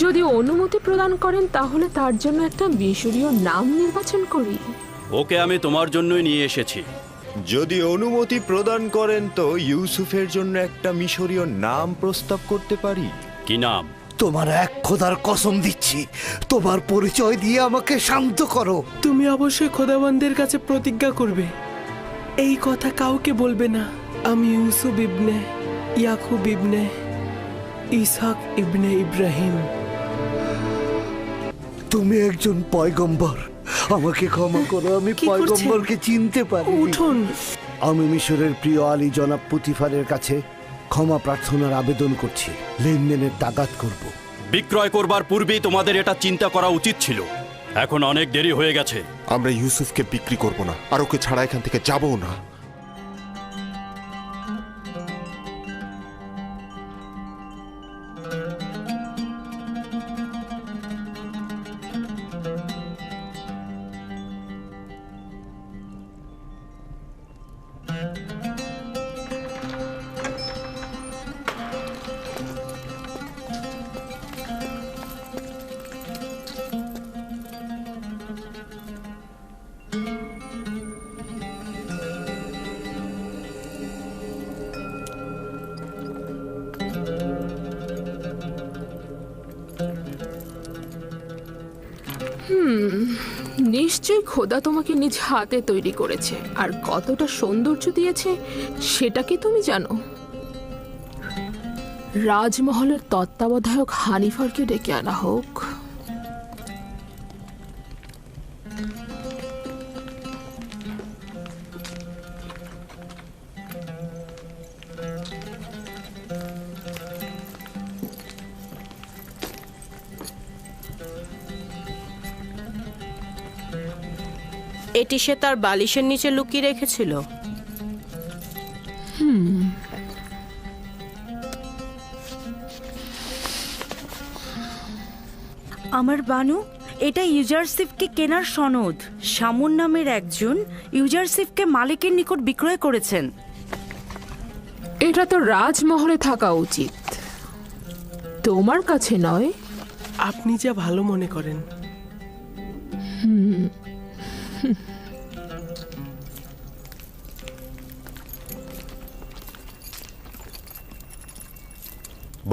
যদি অনুমতি প্রদান করেন তাহলে তার জন্য একটা মিশরীয় নাম নির্বাচন করি। ওকে আমি তোমার জন্যই নিয়ে এসেছি। যদি অনুমতি প্রদান করেন তো ইউসুফের জন্য একটা মিশরীয় নাম প্রস্তাব করতে পারি। কি নাম? তোমার এক খোদার কসম দিচ্ছি, তোমার পরিচয় দিয়ে আমাকে শান্ত করো। তুমি অবশ্যই খোদাবন্দের কাছে প্রতিজ্ঞা করবে, এই কথা কাউকে বলবে না। আমি ইউসুফ ইবনে ইয়াকুব ইবনে ইসহাক ইবনে ইব্রাহিম। তুমি একজন পয়গম্বর, আমাকে ক্ষমা করো, আমি কি করছেন? পয়গম্বরকে চিনতে পারি। উঠুন। আমি মিশরের প্রিয় আলী জনাব পুতিফারের কাছে ক্ষমা প্রার্থনার আবেদন করছি। লেনদেনের তাগাদ করব। বিক্রয় করবার পূর্বেই তোমাদের এটা চিন্তা করা উচিত ছিল। এখন অনেক দেরি হয়ে গেছে। আমরা ইউসুফকে বিক্রি করব না, আর ওকে ছাড়া এখান থেকে যাবও না। নিশ্চয়ই খোদা তোমাকে নিজ হাতে তৈরি করেছে, আর কতটা সৌন্দর্য দিয়েছে সেটা কি তুমি জানো? রাজমহলের তত্ত্বাবধায়ক হানিফারকে ডেকে আনা হোক। এটি সে তার বালিশের নিচে লুকিয়ে রেখেছিল। আমার বানু, এটা ইউজারসিফকে কেনার সনদ। শামুন নামের একজন ইউজারসিফকে মালিকের নিকট বিক্রয় করেছেন। এটা তো রাজমহলে থাকা উচিত, তোমার কাছে নয়। আপনি যা ভালো মনে করেন।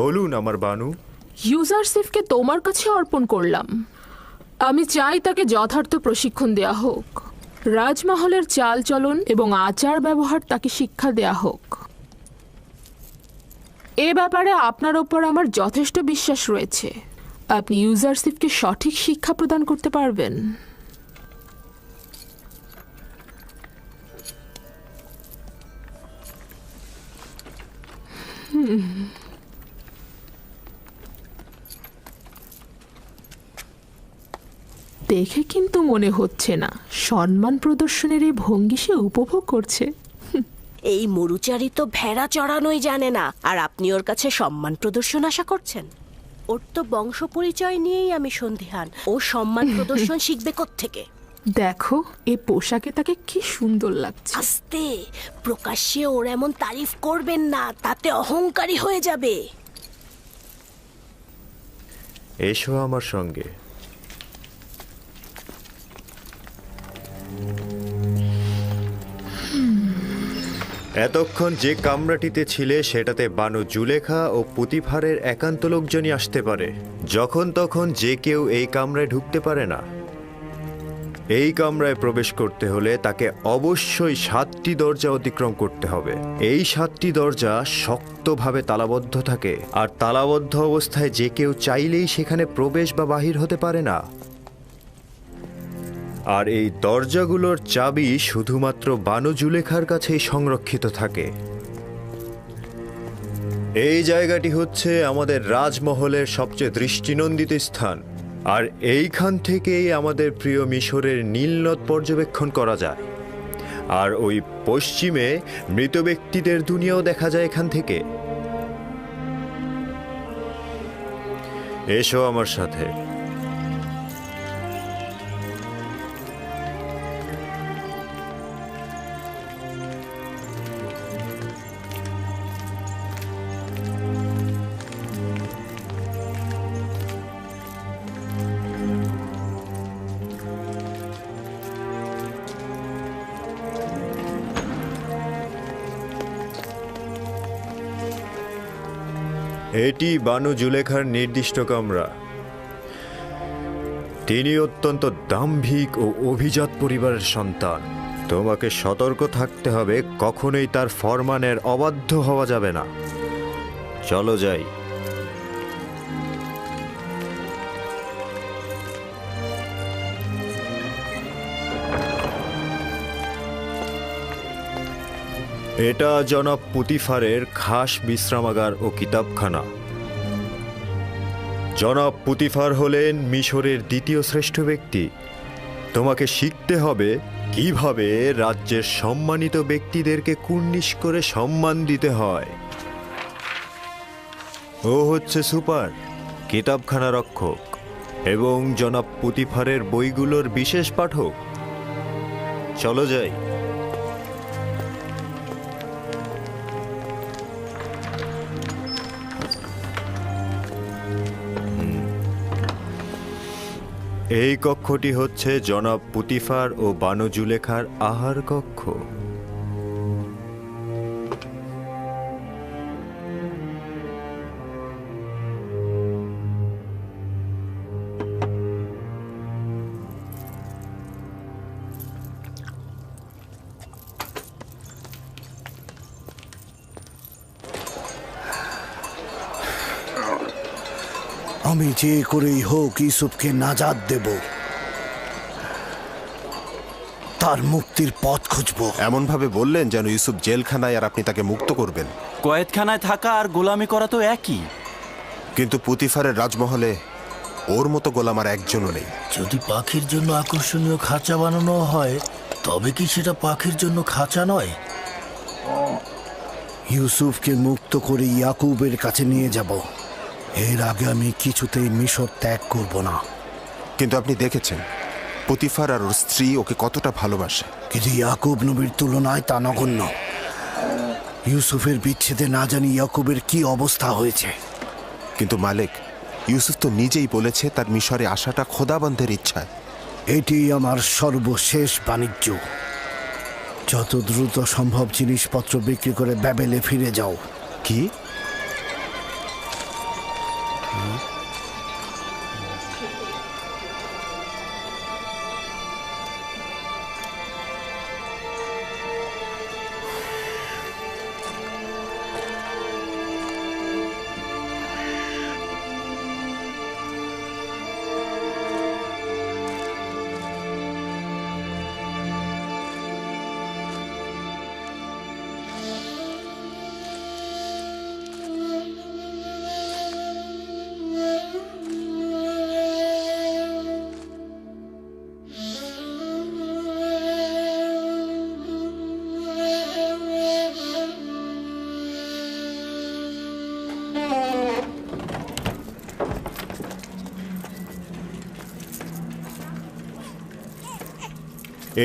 বলুন আমার বানু। ইউজারসিফকে তোমার কাছে অর্পণ করলাম। আমি চাই তাকে যথার্থ প্রশিক্ষণ দেয়া হোক। রাজমহলের চালচলন এবং আচার ব্যবহার তাকে শিক্ষা দেয়া হোক। এ ব্যাপারে আপনার ওপর আমার যথেষ্ট বিশ্বাস রয়েছে। আপনি ইউজারসিফকে সঠিক শিক্ষা প্রদান করতে পারবেন। দেখে কিন্তু মনে হচ্ছে না সম্মান প্রদর্শনের এই ভঙ্গি সে উপভোগ করছে। এই মরুচারি তো ভেড়া চড়ানোই জানে না, আর আপনি ওর কাছে সম্মান প্রদর্শন আশা করছেন? ওর তো বংশ পরিচয় নিয়েই আমি সন্দিহান। ও সম্মান প্রদর্শন শিখবে কোত্থেকে? দেখো, এই পোশাকে তাকে কি সুন্দর লাগছে। আস্তে, প্রকাশ্যে ওর এমন তারিফ করবেন না, তাতে অহংকারী হয়ে যাবে। এসো আমার সঙ্গে। এতক্ষণ যে কামরাটিতে ছিলে সেটাতে বানু জুলেখা ও পুতিফারের একান্ত লোকজনই আসতে পারে। যখন তখন যে কেউ এই কামরায় ঢুকতে পারে না। এই কামরায় প্রবেশ করতে হলে তাকে অবশ্যই 7টি দরজা অতিক্রম করতে হবে। এই 7টি দরজা শক্তভাবে তালাবদ্ধ থাকে, আর তালাবদ্ধ অবস্থায় যে কেউ চাইলেই সেখানে প্রবেশ বা বাহির হতে পারে না। আর এই দরজাগুলোর চাবি শুধুমাত্র বানু জুলেখার কাছেই সংরক্ষিত থাকে। এই জায়গাটি হচ্ছে আমাদের রাজমহলের সবচেয়ে দৃষ্টিনন্দিত স্থান, আর এইখান থেকেই আমাদের প্রিয় মিশরের নীলনদ পর্যবেক্ষণ করা যায়। আর ওই পশ্চিমে মৃত ব্যক্তিদের দুনিয়াও দেখা যায় এখান থেকে। এসো আমার সাথে। এটি বানু জুলেখার নির্দিষ্ট কামরা। তিনি অত্যন্ত দাম্ভিক ও অভিজাত পরিবারের সন্তান। তোমাকে সতর্ক থাকতে হবে, কখনোই তার ফরমানের অবাধ্য হওয়া যাবে না। চলো যাই। এটা জনাব পুতিফারের খাস বিশ্রামাগার ও কিতাবখানা। জনাব পুতিফার হলেন মিশরের দ্বিতীয় শ্রেষ্ঠ ব্যক্তি। তোমাকে শিখতে হবে কিভাবে রাজ্যের সম্মানিত ব্যক্তিদেরকে কুর্নিশ করে সম্মান দিতে হয়। ও হচ্ছে সুপার, কিতাবখানা রক্ষক এবং জনাব পুতিফারের বইগুলোর বিশেষ পাঠক। চলো যাই। এই কক্ষটি হচ্ছে জনাব পুতিফার ও বানু জুলেখার আহার কক্ষ। আমি যে করেই হোক ইউসুফকে নাজাত দেব, তার মুক্তির পথ খুঁজব। এমন ভাবে বললেন যেন ইউসুফ জেলখানায় আর আপনি তাকে মুক্ত করবেন। কয়েদখানায় থাকা আর গোলামি করা তো একই। কিন্তু পুতিফারের রাজমহলে ওর মতো গোলাম আর একজনও নেই। যদি পাখির জন্য আকর্ষণীয় খাঁচা বানানো হয়, তবে কি সেটা পাখির জন্য খাঁচা নয়? ইউসুফকে মুক্ত করে ইয়াকুবের কাছে নিয়ে যাব। এর আগে আমি কিছুতেই মিশর ত্যাগ করব না। কিন্তু আপনি দেখেছেন পুতিফার আর ওর স্ত্রী ওকে কতটা ভালোবাসে। কিন্তু ইয়াকুব নবীর তুলনায় তা নগণ্য। ইউসুফের বিচ্ছেদে না জানি ইয়াকুবের কি অবস্থা হয়েছে। কিন্তু মালিক, ইউসুফ তো নিজেই বলেছে তার মিশরে আসাটা খোদাবন্ধের ইচ্ছায়। এটি আমার সর্বশেষ বাণিজ্য। যত দ্রুত সম্ভব জিনিসপত্র বিক্রি করে ব্যাবেলে ফিরে যাও। কি?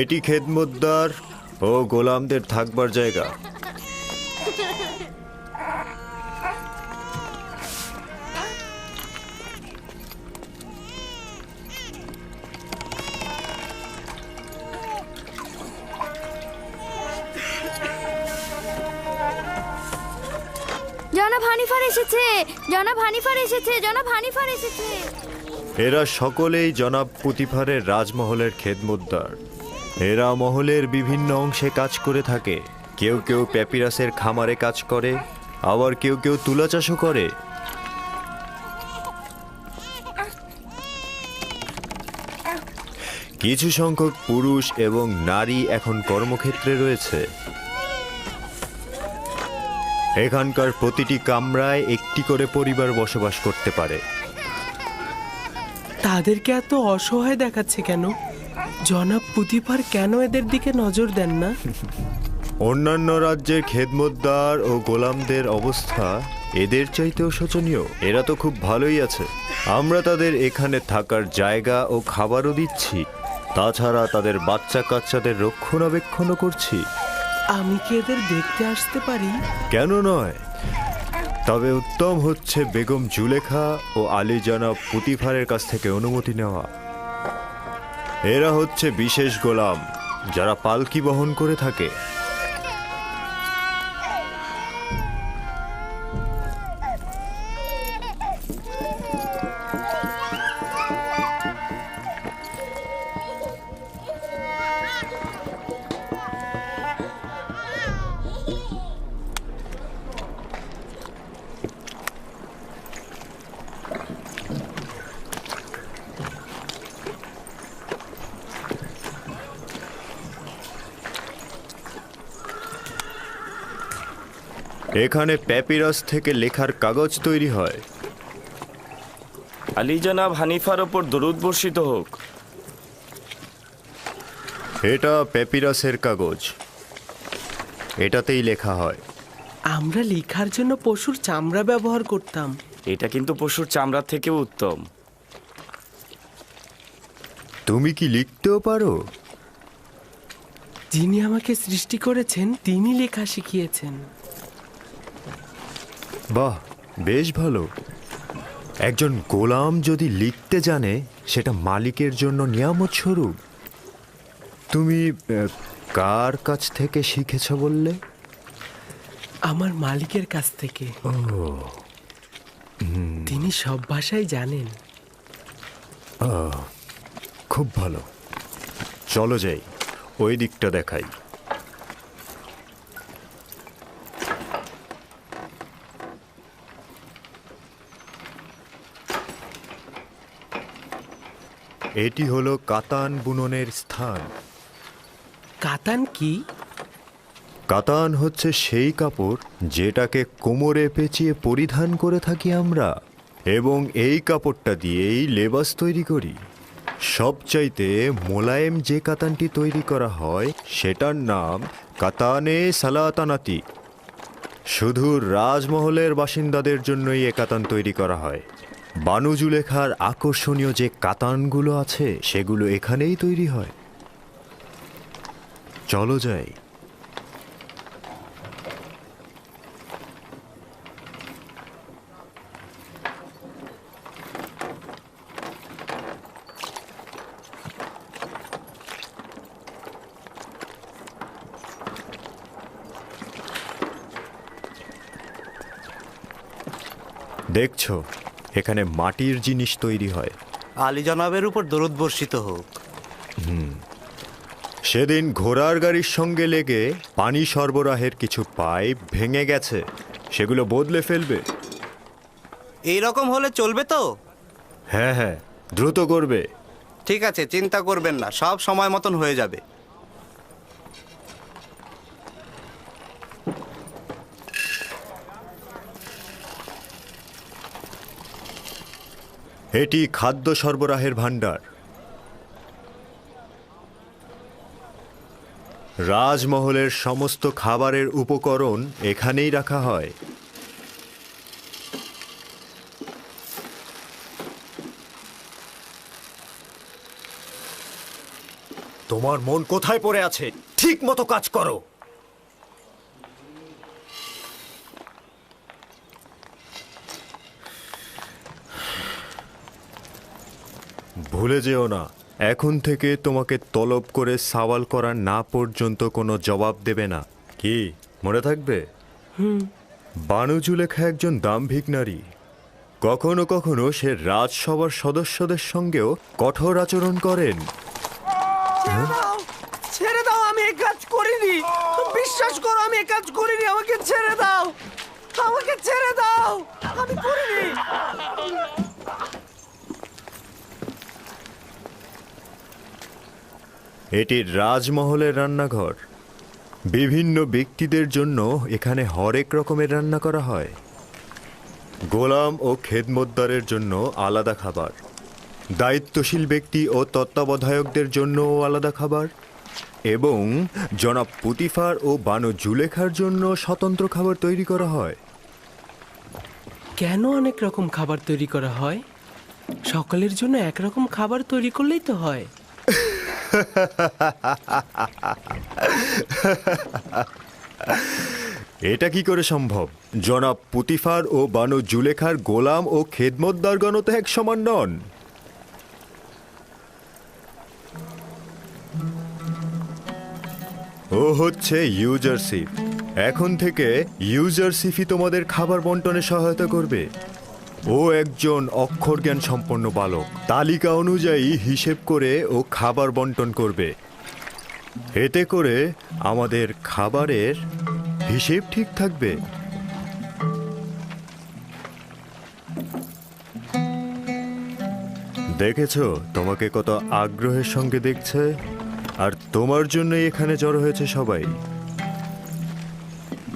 এটি খেদমতদার ও গোলামদের থাকবার জায়গা। জনাব হানিফার এসেছে, জনাব হানিফার এসেছে, জনাব হানিফার এসেছে। এরা সকলেই জনাব পুতিফারের রাজমহলের খেদমতদার। এরা মহলের বিভিন্ন অংশে কাজ করে থাকে। কেউ কেউ প্যাপিরাসের খামারে কাজ করে, আবার কেউ কেউ তুলা চাষও করে। কিছু সংখ্যক পুরুষ এবং নারী এখন কর্মক্ষেত্রে রয়েছে। এখানকার প্রতিটি কামরায় একটি করে পরিবার বসবাস করতে পারে। তাদেরকে এত অসহায় দেখাচ্ছে কেন? জনাব পুতিফার কেন এদের দিকে নজর দেন না? অন্যান্য রাজ্যের খেদমতদার ও গোলামদের অবস্থা এদের চাইতেও শোচনীয়। এরা তো খুব ভালোই আছে। আমরা তাদের এখানে থাকার জায়গা ও খাবারও দিচ্ছি, তাছাড়া তাদের বাচ্চা কাচ্চাদের রক্ষণাবেক্ষণও করছি। আমি কি এদের দেখতে আসতে পারি? কেন নয়? তবে উত্তম হচ্ছে বেগম জুলেখা ও আলী জনাব পুতিফারের কাছ থেকে অনুমতি নেওয়া। এরা হচ্ছে বিশেষ গোলাম যারা পালকি বহন করে থাকে। এখানে প্যাপিরাস থেকে লেখার কাগজ তৈরি হয়। আলী জনাব হানিফার ওপর দরুদ বর্ষিত হোক। এটা প্যাপিরাসের কাগজ, এটাতেই লেখা হয়। আমরা লেখার জন্য পশুর চামড়া ব্যবহার করতাম। এটা কিন্তু পশুর চামড়া থেকেও উত্তম। তুমি কি লিখতেও পারো? যিনি আমাকে সৃষ্টি করেছেন তিনি লেখা শিখিয়েছেন। বাহ, বেশ ভালো। একজন গোলাম যদি লিখতে জানে সেটা মালিকের জন্য নিয়ামত স্বরূপ। তুমি কার কাছ থেকে শিখেছ বললে? আমার মালিকের কাছ থেকে। তিনি সব ভাষাই জানেন। খুব ভালো, চলো যাই, ওই দিকটা দেখাই। এটি হলো কাতান বুননের স্থান। কাতান কি? কাতান হচ্ছে সেই কাপড় যেটাকে কোমরে পেঁচিয়ে পরিধান করে থাকি আমরা, এবং এই কাপড়টা দিয়েই লেবাস তৈরি করি। সবচাইতে মোলায়েম যে কাতানটি তৈরি করা হয় সেটার নাম কাতানে সালাতানাতি। শুধু রাজমহলের বাসিন্দাদের জন্যই এ কাতান তৈরি করা হয়। বানু জুলেখার আকর্ষণীয় যে কাতানগুলো আছে সেগুলো এখানেই তৈরি হয়। চলো যাই। দেখছো, এখানে মাটির জিনিস তৈরি হয়। আলী জনাবের উপর দরুদ বর্ষিত হোক। সেদিন ঘোড়ার গাড়ির সঙ্গে লেগে পানি সরবরাহের কিছু পাইপ ভেঙে গেছে, সেগুলো বদলে ফেলবে। এই রকম হলে চলবে তো? হ্যাঁ হ্যাঁ, দ্রুত করবে। ঠিক আছে, চিন্তা করবেন না, সব সময় মতন হয়ে যাবে। এটি খাদ্য সরবরাহের ভাণ্ডার। রাজমহলের সমস্ত খাবারের উপকরণ এখানেই রাখা হয়। তোমার মন কোথায় পড়ে আছে? ঠিক মতো কাজ করো। ভুলে যেও না, এখন থেকে তোমাকে তলব করে সওয়াল করা না পর্যন্ত কোনো জবাব দেবে না। কি মনে থাকবে? বানু জুলেখা একজন দাম্ভিক নারী। কখনো কখনো সে রাজসভার সদস্যদের সঙ্গেও কঠোর আচরণ করেন। ছেড়ে দাও, আমি এই কাজ করিনি। বিশ্বাস করো, আমি এই কাজ করিনি। আমাকে ছেড়ে দাও, আমাকে ছেড়ে দাও, আমি করিনি। এটি রাজমহলের রান্নাঘর। বিভিন্ন ব্যক্তিদের জন্য এখানে হরেক রকমের রান্না করা হয়। গোলাম ও খেদমতদারের জন্য আলাদা খাবার, দায়িত্বশীল ব্যক্তি ও তত্ত্বাবধায়কদের জন্যও আলাদা খাবার, এবং জনাব পুতিফার ও বানু জুলেখার জন্য স্বতন্ত্র খাবার তৈরি করা হয়। কেন অনেক রকম খাবার তৈরি করা হয়? সকলের জন্য একরকম খাবার তৈরি করলেই তো হয়। এটা কি করে সম্ভব? জনাব পুতিফার ও বানু জুলেখার গোলাম ও খেদমতদারগণ তো এক সমান নন। ও হচ্ছে ইউজারশিপ। এখন থেকে ইউজারশিপই তোমাদের খাবার বন্টনে সহায়তা করবে। ও একজন অক্ষর জ্ঞান সম্পন্ন বালক, তালিকা অনুযায়ী হিসেব করে ও খাবার বন্টন করবে। এতে করে আমাদের খাবারের হিসেব ঠিক থাকবে। দেখেছো তোমাকে কত আগ্রহের সঙ্গে দেখছে, আর তোমার জন্যই এখানে জড়ো হয়েছে সবাই।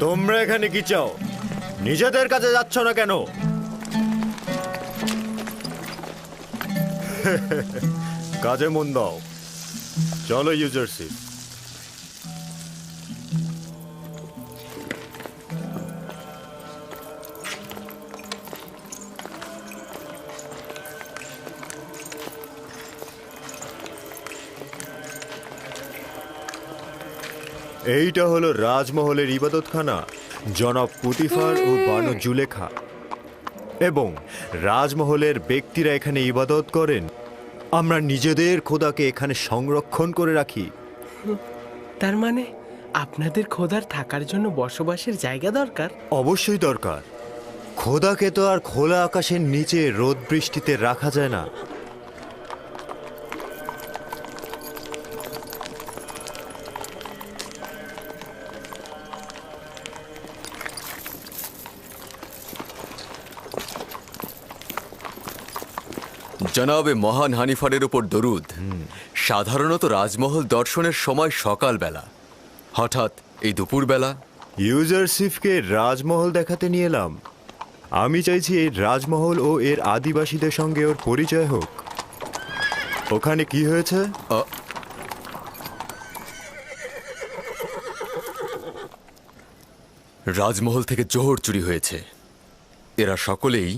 তোমরা এখানে কি চাও? নিজেদের কাছে যাচ্ছ না কেন? কাজে মন দাও। চলো ইউজারশিপ। এইটা হলো রাজমহলের ইবাদতখানা, জনাব পুতিফার ও বানু জুলেখা। এবং রাজমহলের ব্যক্তিরা এখানে ইবাদত করেন। আমরা নিজেদের খোদাকে এখানে সংরক্ষণ করে রাখি। তার মানে আপনাদের খোদার থাকার জন্য বসবাসের জায়গা দরকার? অবশ্যই দরকার। খোদাকে তো আর খোলা আকাশের নিচে রোদ বৃষ্টিতে রাখা যায় না। জনাবে মহান হানিফারের উপর দরুদ। সাধারণত রাজমহল দর্শনের সময় সকালবেলা, হঠাৎ এই দুপুরবেলা। ইউজারশিপকে রাজমহল দেখাতে নিয়ে এলাম। আমি চাইছি এই রাজমহল ও এর আদিবাসীদের সঙ্গে ওর পরিচয় হোক। ওখানে কি হয়েছে? রাজমহল থেকে জোহর চুরি হয়েছে। এরা সকলেই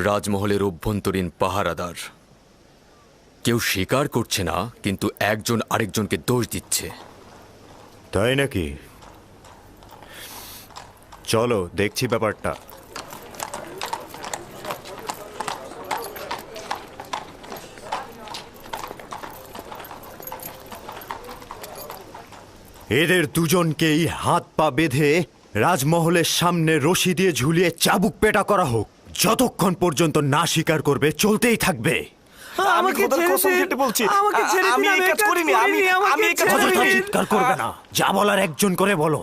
রাজমহলের অভ্যন্তরীণ পাহারাদার। কেউ স্বীকার করছে না, কিন্তু একজন আরেকজনকে দোষ দিচ্ছে। তাই নাকি? চলো দেখছি ব্যাপারটা। এদের দুজনকেই হাত পা বেঁধে রাজমহলের সামনে রশি দিয়ে ঝুলিয়ে চাবুক পেটা করা হোক। যতক্ষণ পর্যন্ত না স্বীকার করবে চলতেই থাকবে। আমাকে চিৎকার করবে না, যা বলার একজন করে বলো।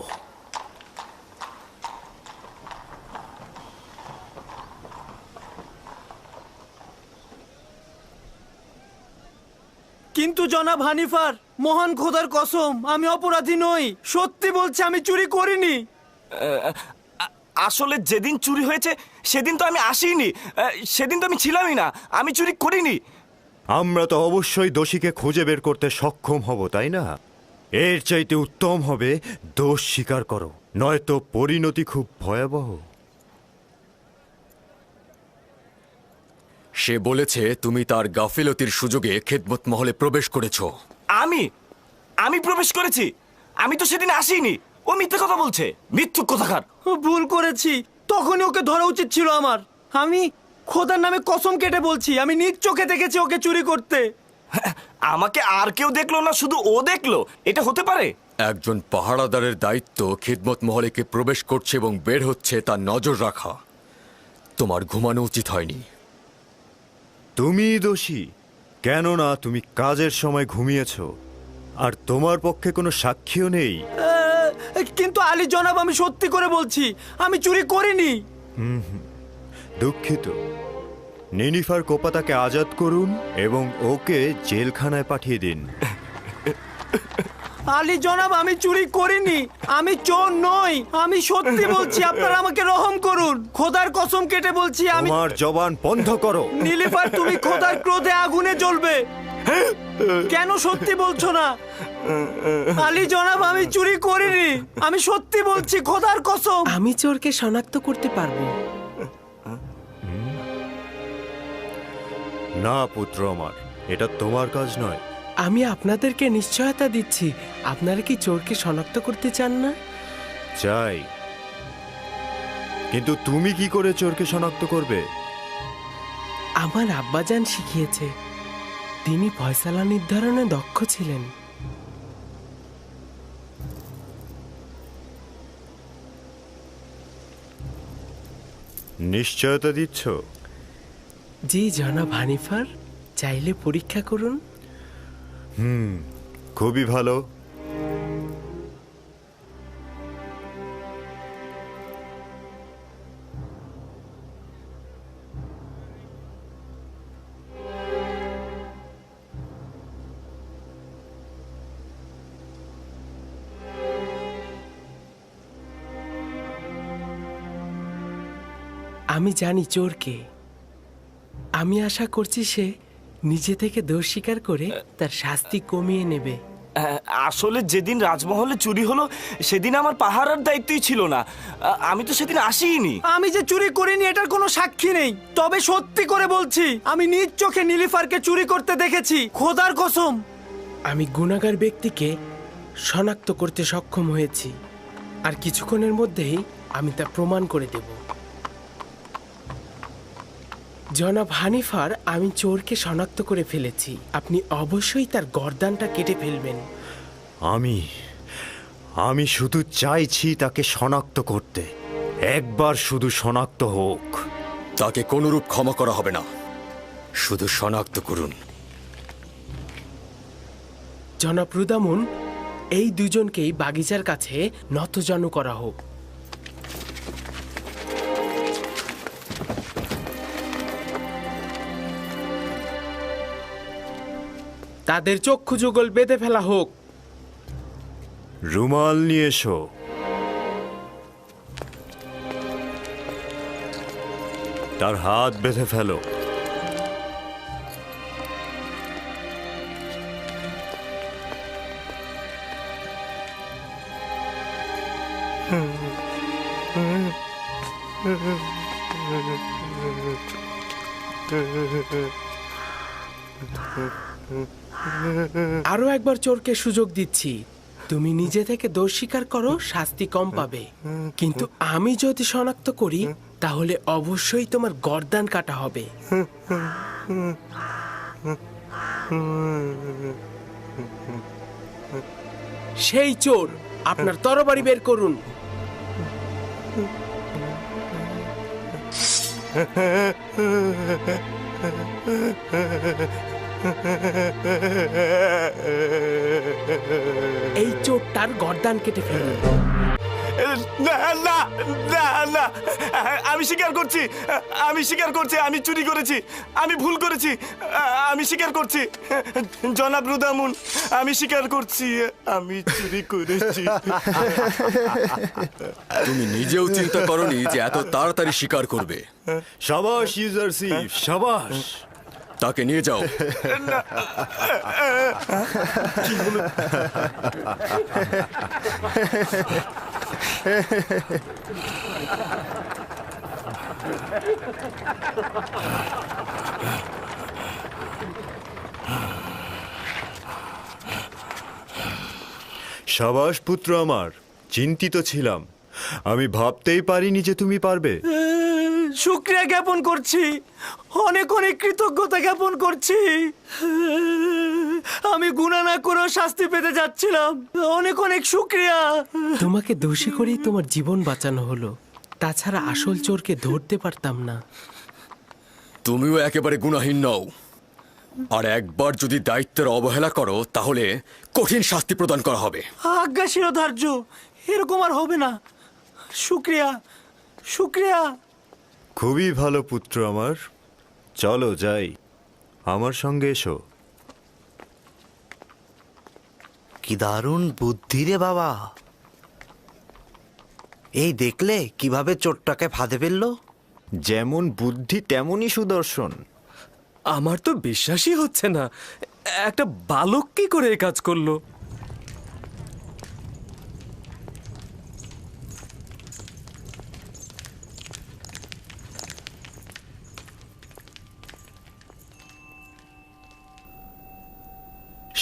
কিন্তু জনাব হানিফার, মহান খোদার কসম, আমি অপরাধী নই। সত্যি বলছি, আমি চুরি করিনি। আসলে যেদিন চুরি হয়েছে সেদিন তো আমি আসিনি, সেদিন তো আমি ছিলামই না। আমি চুরি করিনি। আমরা তো অবশ্যই দোষীকে খুঁজে বের করতে সক্ষম হব, তাই না? এর চাইতে উত্তম হবে দোষ স্বীকার করো, নয়তো পরিণতি খুব ভয়াবহ। সে বলেছে তুমি তার গাফিলতির সুযোগে খেদমত মহলে প্রবেশ করেছো। আমি প্রবেশ করেছি? আমি তো সেদিন আসিনি। ও মিথ্যে কথা বলছে, মিথ্যুক কথাকার। ভুল করেছি, তখনই ওকে ধরা উচিত ছিল আমার। আমি খোদার নামে কসম কেটে বলছি, আমি নিজ চোখে দেখেছি ওকে চুরি করতে। আমাকে আর কেউ দেখলো না, শুধু ও দেখলো? এটা হতে পারে? একজন পাহারাদারের দায়িত্ব খিদমত মহলে কে প্রবেশ করছে এবং বের হচ্ছে তার নজর রাখা। তোমার ঘুমানো উচিত হয়নি। তুমি দোষী, কেননা তুমি কাজের সময় ঘুমিয়েছো আর তোমার পক্ষে কোনো সাক্ষীও নেই। কিন্তু আলী জনাব, আমি সত্যি করে বলছি, আমি চুরি করিনি। দুঃখিত। নিনিফার কোপাতাকে আজাদ করুন এবং ওকে জেলখানায় পাঠিয়ে দিন। আলী জনাব, আমি চুরি করিনি, আমি চোর নই, আমি সত্যি বলছি। আপনারা আমাকে রহম করুন, খোদার কসম কেটে বলছি। আমি তোমার জবান বন্ধ করো। নীলিফার, তুমি খোদার ক্রোধে আগুনে জ্বলবে। কেন সত্যি বলছো না? আলী জনাব, আমি চুরি করিনি, আমি সত্যি বলছি, খোদার কসম। আমি চোরকে শনাক্ত করতে পারবো। না পুত্র আমার, এটা তোমার কাজ নয়। আমি আপনাদেরকে নিশ্চয়তা দিচ্ছি। আপনারা কি চোরকে শনাক্ত করতে চান না? চাই, কিন্তু তুমি কি করে চোরকে শনাক্ত করবে? আমার আব্বাজান শিখিয়েছে। তিনি ফয়সালা নির্ধারণে দক্ষ ছিলেন। নিশ্চয়তা দিচ্ছ? জি জনাব হানিফার, চাইলে পরীক্ষা করুন। খুবই ভালো। আমি জানি চোরকে। আমি আশা করছি সে নিজে থেকে দোষ স্বীকার করে তার শাস্তি কমিয়ে নেবে। আসলে যেদিন রাজমহলে চুরি হলো সেদিন আমার পাহারার দায়িত্বই ছিল না। আমি তো সেদিন আসিনি। আমি যে চুরি করিনি এটার কোনো সাক্ষী নেই, তবে সত্যি করে বলছি আমি নিজ চোখে নীলিফারকে চুরি করতে দেখেছি, খোদার কসম। আমি গুনাহগার ব্যক্তিকে শনাক্ত করতে সক্ষম হয়েছি, আর কিছুক্ষণের মধ্যেই আমি তা প্রমাণ করে দেব। জনাব হানিফার, আমি চোরকে শনাক্ত করে ফেলেছি। আপনি অবশ্যই তার গর্দানটা কেটে ফেলবেন। আমি শুধু চাইছি তাকে শনাক্ত করতে। একবার শুধু শনাক্ত হোক। তাকে কোনরূপ ক্ষমা করা হবে না, শুধু শনাক্ত করুন। জনাব রুদামুন, এই দুজনকেই বাগিচার কাছে নতজানু করা হোক। তাদের চক্ষু যুগল বেঁধে ফেলা হোক। রুমাল নিয়ে এসো। তার হাত বেঁধে ফেলো। আরো একবার চোরকে সুযোগ দিচ্ছি। তুমি নিজে থেকে দোষ স্বীকার করো, শাস্তি কম পাবে। কিন্তু আমি যদি শনাক্ত করি তাহলে অবশ্যই তোমার গর্দান কাটা হবে। সেই চোর, আপনার তরবারি বের করুন। এই চোরটার গর্দান কেটে ফেলুন। না না না না, আমি স্বীকার করছি, আমি স্বীকার করছি, আমি চুরি করেছি, আমি ভুল করেছি, আমি স্বীকার করছি। জনাব রুদামুন, আমি স্বীকার করছি, আমি চুরি করেছি। তুমি নিজেও চিন্তা করনি যে এত তাড়াতাড়ি স্বীকার করবে। শাবাশ ইউজারশিপ, শাবাশ। তাকে নিয়ে যাও। শাবাশ পুত্র আমার, চিন্তিত ছিলাম। আমি ভাবতেই পারিনি যে তুমি পারবে। শুকরিয়া জ্ঞাপন করছি, অনেক অনেক কৃতজ্ঞতা জ্ঞাপন করছি। আমি গুনাহ না করেও শাস্তি পেতে যাচ্ছিলাম। অনেক অনেক শুকরিয়া। তোমাকে দোষী করেই তোমার জীবন বাঁচানো হলো, তাছাড়া আসল চোরকে ধরতে পারতাম না। তুমিও একেবারে গুনাহীন নও, আর একবার যদি দায়িত্বের অবহেলা করো তাহলে কঠিন শাস্তি প্রদান করা হবে। আজ্ঞা শিরোধার্য, এরকম আর হবে না। শুকরিয়া, শুকরিয়া। খুবই ভালো পুত্র আমার, চলো যাই, আমার সঙ্গে এসো। কি দারুণ বুদ্ধি রে বাবা। এই দেখলে কিভাবে চোরটাকে ফাঁদে ফেললো? যেমন বুদ্ধি তেমনই সুদর্শন। আমার তো বিশ্বাসই হচ্ছে না, একটা বালক কি করে এই কাজ করলো।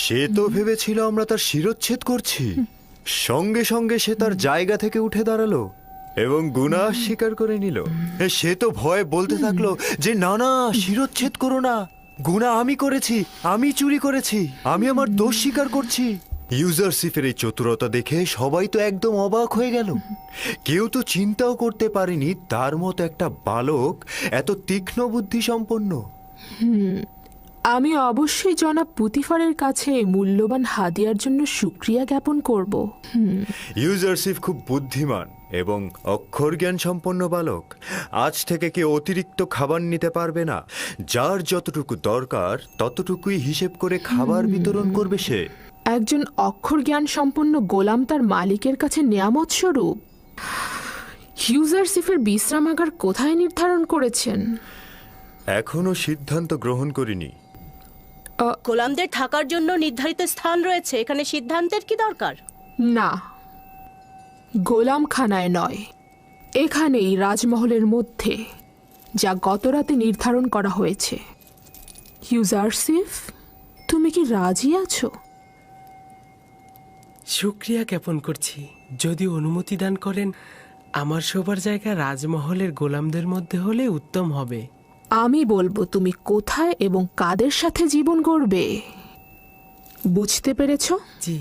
সে তো ভেবেছিল আমরা তার শিরচ্ছেদ করছি। সঙ্গে সঙ্গে সে তার জায়গা থেকে উঠে দাঁড়ালো এবং গুনাহ স্বীকার করে নিল। সে তো ভয়ে বলতে থাকলো যে না না, শিরচ্ছেদ করো না, গুনাহ আমি করেছি, আমি চুরি করেছি, আমি আমার দোষ স্বীকার করছি। ইউজারশিপের এই চতুরতা দেখে সবাই তো একদম অবাক হয়ে গেল। কেউ তো চিন্তাও করতে পারেনি তার মতো একটা বালক এত তীক্ষ্ণ বুদ্ধি সম্পন্ন। আমি অবশ্যই জনাব পুতিফারের কাছে এই মূল্যবান হাদিয়ার জন্য শুকরিয়া জ্ঞাপন করব। ইউজারশিপ খুব বুদ্ধিমান এবং অক্ষর জ্ঞান সম্পন্ন বালক। আজ থেকে কেউ অতিরিক্ত খাবার নিতে পারবে না। যার যতটুকু দরকার ততটুকুই হিসেব করে খাবার বিতরণ করবে সে। একজন অক্ষর জ্ঞান সম্পন্ন গোলাম তার মালিকের কাছে নিয়ামত স্বরূপ। ইউজারসিফের বিশ্রামাগার কোথায় নির্ধারণ করেছেন? এখনো সিদ্ধান্ত গ্রহণ করিনি। গোলামদের থাকার জন্য নির্ধারিত স্থান রয়েছে, এখানে সিদ্ধান্তের কি দরকার? না, গোলামখানায় নয়, এখানেই রাজমহলের মধ্যে, যা গতরাতে নির্ধারণ করা হয়েছে। ইউজারসিফ, তুমি কি রাজি আছো? শুক্রিয়া জ্ঞাপন করছি। যদি অনুমতি দান করেন, আমার শোবার জায়গা রাজমহলের গোলামদের মধ্যে হলে উত্তম হবে। আমি বলবো তুমি কোথায় এবং কাদের সাথে জীবন গড়বে। বুঝতে পেরেছ? জি।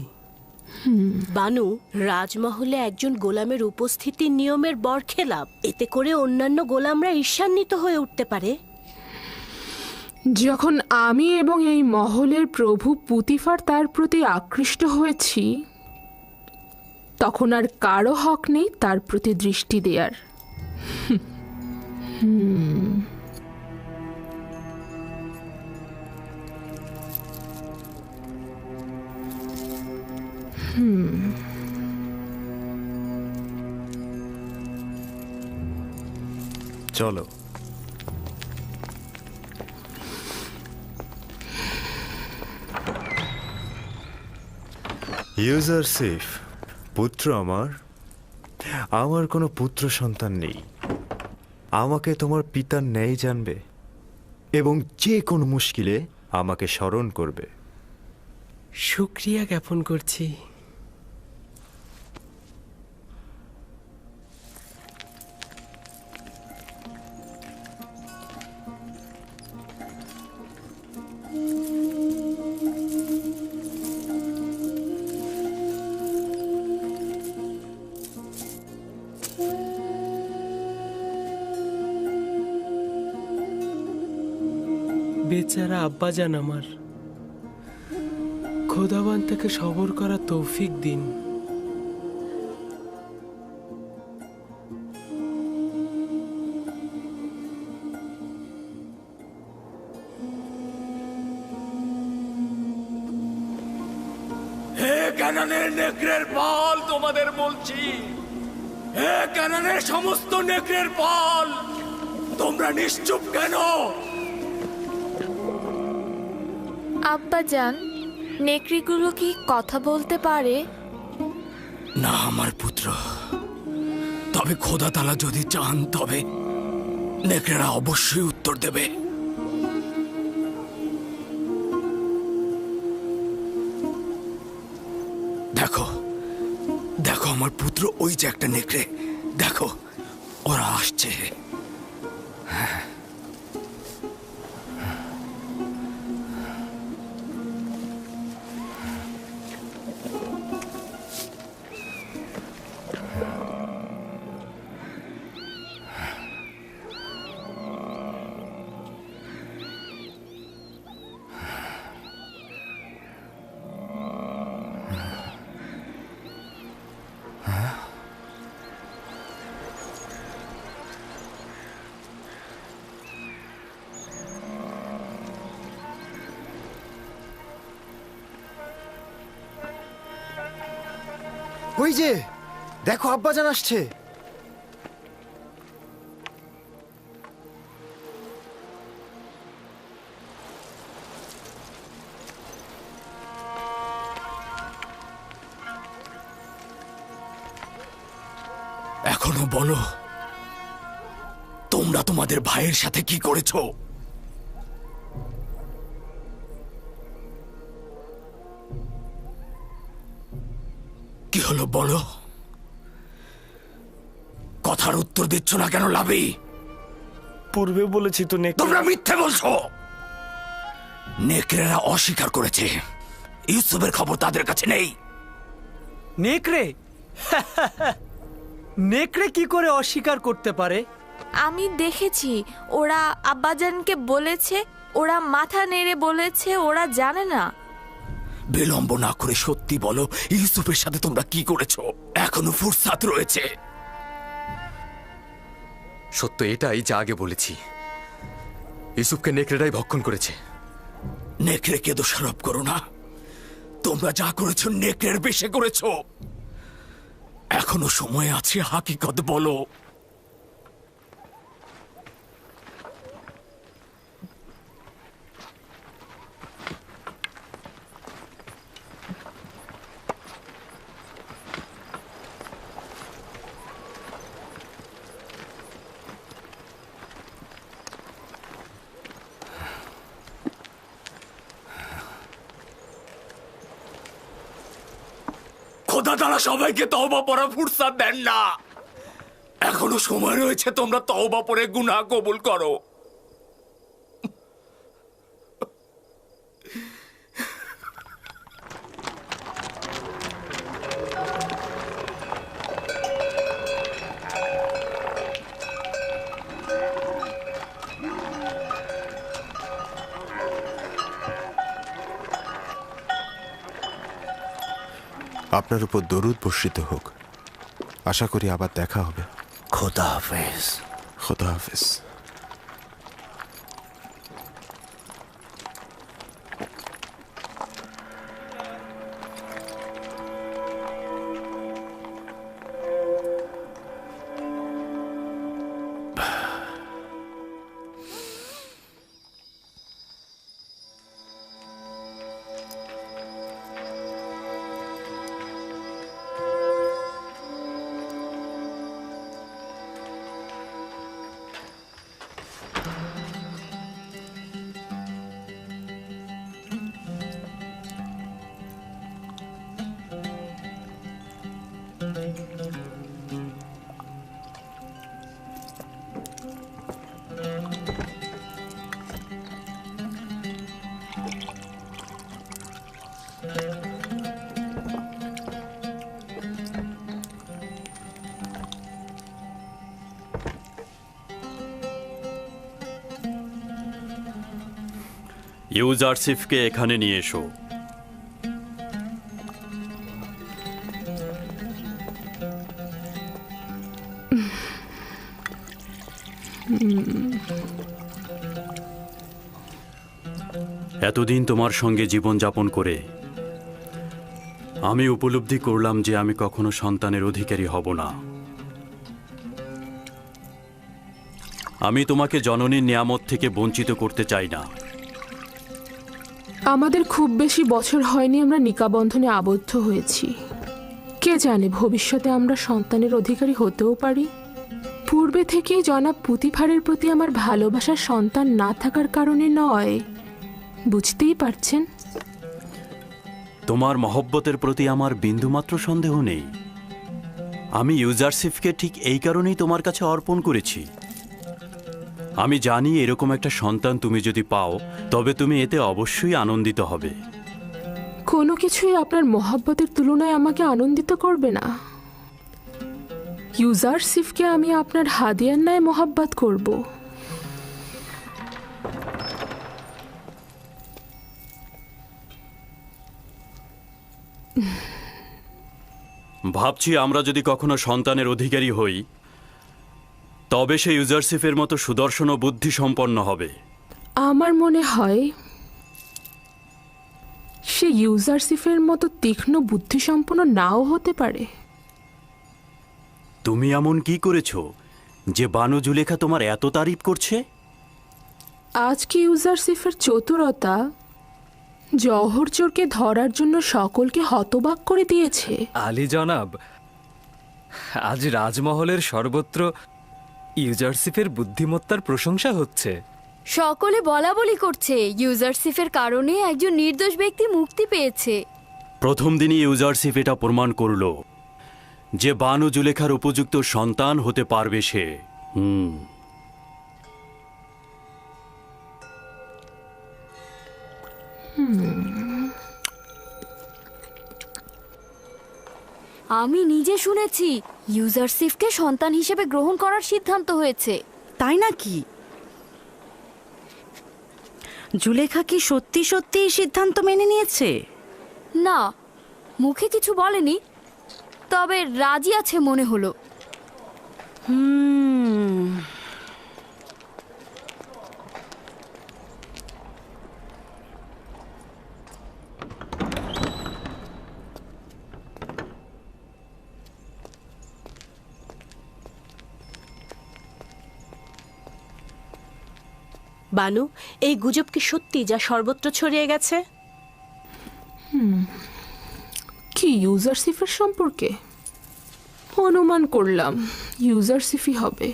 বানু, রাজমহলে একজন গোলামের উপস্থিতি নিয়মের বরখেলাপ। এতে করে অন্যান্য গোলামরা ঈর্ষান্বিত হয়ে উঠতে পারে। যখন আমি এবং এই মহলের প্রভু পুতিফার তার প্রতি আকৃষ্ট হয়েছি, তখন আর কারো হক নেই তার প্রতি দৃষ্টি দেওয়ার। চলো। ইউজারসিফ, পুত্র আমার কোনো পুত্র সন্তান নেই। আমাকে তোমার পিতার ন্যায় জানবে এবং যে কোনো মুশকিলে আমাকে স্মরণ করবে। শুক্রিয়া জ্ঞাপন করছি। বেচারা আব্বাজান আমার, খোদাবান থেকে সবর করা তৌফিক দিন। হে কানানের নেকড়ের পাল, তোমাদের বলছি, হে কানানের সমস্ত নেকড়ের পাল, তোমরা নিশ্চুপ কেন? আব্বাজান, নেকড়িগুলো কি কথা বলতে পারে? না আমার পুত্র, তবে খোদা তাআলা যদি চান তবে নেকড়েরা অবশ্যই উত্তর দেবে। দেখো দেখো আমার পুত্র, ওই যে একটা নেকড়ে, দেখো ওরা আসছে। ওই যে দেখো, আব্বাজান আসছে। এখনো বলো, তোমরা তোমাদের ভাইয়ের সাথে কি করেছো? কি হলো বলো? কথার উত্তর দিচ্ছ না কেন লাভি? পূর্বে বলেছি তো তোমরা মিথ্যে বলছো। নেকড়েরা অস্বীকার করেছে, ইউসুফের খবর তাদের কাছে নেই। নেকড়ে? নেকড়ে কি করে অস্বীকার করতে পারে? আমি দেখেছি, ওরা আব্বাজানকে বলেছে, ওরা মাথা নেড়ে বলেছে ওরা জানে না। বিলম্ব না করে সত্যি বলো, ইউসুফের সাথে তোমরা কি করেছো? এখনো ফুরসাত রয়েছে। সত্য এটাই যা আগে বলেছি, ইউসুফকে নেকড়েরাই ভক্ষণ করেছে। নেকড়েকে দোষারোপ করো না, তোমরা যা করেছো নেকড়ের বেশে করেছো। এখনো সময় আছে, হাকিকত বলো। খোদা তারা সবাইকে তওবা পড়া ফুরসাত দেন না। এখনো সময় রয়েছে, তোমরা তওবা পড়ে গুনাহ কবুল করো। আপনার উপর দরুদ বর্ষিত হোক। আশা করি আবার দেখা হবে। খোদা হাফেজ। খোদা হাফেজ। ইউজারশিফকে এখানে নিয়ে এসো। এতদিন তোমার সঙ্গে জীবনযাপন করে আমি উপলব্ধি করলাম যে আমি কখনো সন্তানের অধিকারী হব না। আমি তোমাকে জননীর নিয়ামত থেকে বঞ্চিত করতে চাই না। আমাদের খুব বেশি বছর হয়নি আমরা নিকাবন্ধনে আবদ্ধ হয়েছি। কে জানে ভবিষ্যতে আমরা সন্তানের অধিকারী হতেও পারি। পূর্বে থেকেই জনাব পুতিফারের প্রতি আমার ভালোবাসার সন্তান না থাকার কারণে নয়, বুঝতেই পারছেন। তোমার মহব্বতের প্রতি আমার বিন্দুমাত্র সন্দেহ নেই। আমি ইউজারশিফকে ঠিক এই কারণেই তোমার কাছে অর্পণ করেছি। আমি জানি এরকম একটা সন্তান তুমি যদি পাও তবে তুমি এতে অবশ্যই আনন্দিত হবে। কোনো কিছুই আপনার মহব্বতের তুলনায় আমাকে আনন্দিত করবে না। ইউজারশিফকে আমি আপনার হাদিয়ার ন্যায় মহব্বত করব। ভাবছি আমরা যদি কখনো সন্তানের অধিকারী হই তবে সে ইউজারশিফের মতো সুদর্শন ও বুদ্ধি সম্পন্ন হবে। আমার মনে হয় সে ইউজারশিফের মতো তীক্ষ্ণ বুদ্ধিসম্পন্ন নাও হতে পারে। তুমি এমন কি করেছো যে বানু জুলেখা তোমার এত তারিফ করছে? আজকে ইউজারশিফের চতুরতা জওহর চোরকে ধরার জন্য সকলকে হতবাক করে দিয়েছে। আলী জনাব, আজ রাজমহলের সর্বত্র ইউজারশিফের বুদ্ধিমত্তার প্রশংসা হচ্ছে। সকলে বলা বলি করছে ইউজারশিফের কারণে একজন নির্দোষ ব্যক্তি মুক্তি পেয়েছে। প্রথম দিনই ইউজারশিফ এটা প্রমাণ করলো যে বানু জুলেখার উপযুক্ত সন্তান হতে পারবে সে। আমি নিজে শুনেছি ইউজারশিফকে সন্তান হিসেবে গ্রহণ করার সিদ্ধান্ত হয়েছে। তাই নাকি? জুলেখা কি সত্যি সত্যি এই সিদ্ধান্ত মেনে নিয়েছে? না, মুখে কিছু বলেনি, তবে রাজি আছে মনে হলো। বানু, এই গুজব কি সত্যি যা সর্বত্র ছড়িয়ে গেছে? কি ইউজারশিফের সম্পর্কে? অনুমান করলাম ইউজারশিফই হবে।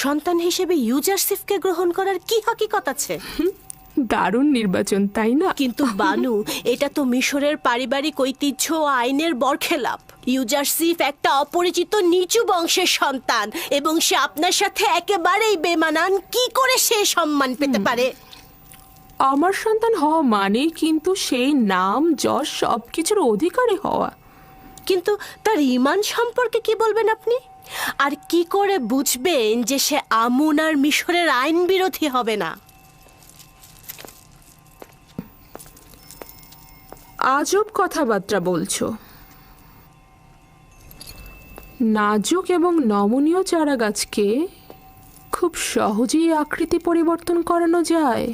সন্তান হিসেবে ইউজারশিফকে গ্রহণ করার কি হাকিকত আছে? দারুণ নির্বাচন, তাই না? কিন্তু বানু, এটা তো মিশরের পারিবারিক ঐতিহ্য ও আইনের বরখেলাপ। ইউজারসিফ একটা অপরিচিত নিচু বংশের সন্তান এবং সে আপনার সাথে একেবারেই বেমানান। কি করে সে সম্মান পেতে পারে? আমার সন্তান হওয়া মানে কিন্তু সেই নাম যশ সবকিছুর অধিকারী হওয়া। কিন্তু তার ঈমান সম্পর্কে কি বলবেন আপনি? আর কি করে বুঝবেন যে সে আমুন আর মিশরের আইন বিরোধী হবে না? আজব কথাবার্তা বলছো। নাজুক এবং নমনীয় চারা গাছকে খুব সহজেই আকৃতি পরিবর্তন করানো যায়।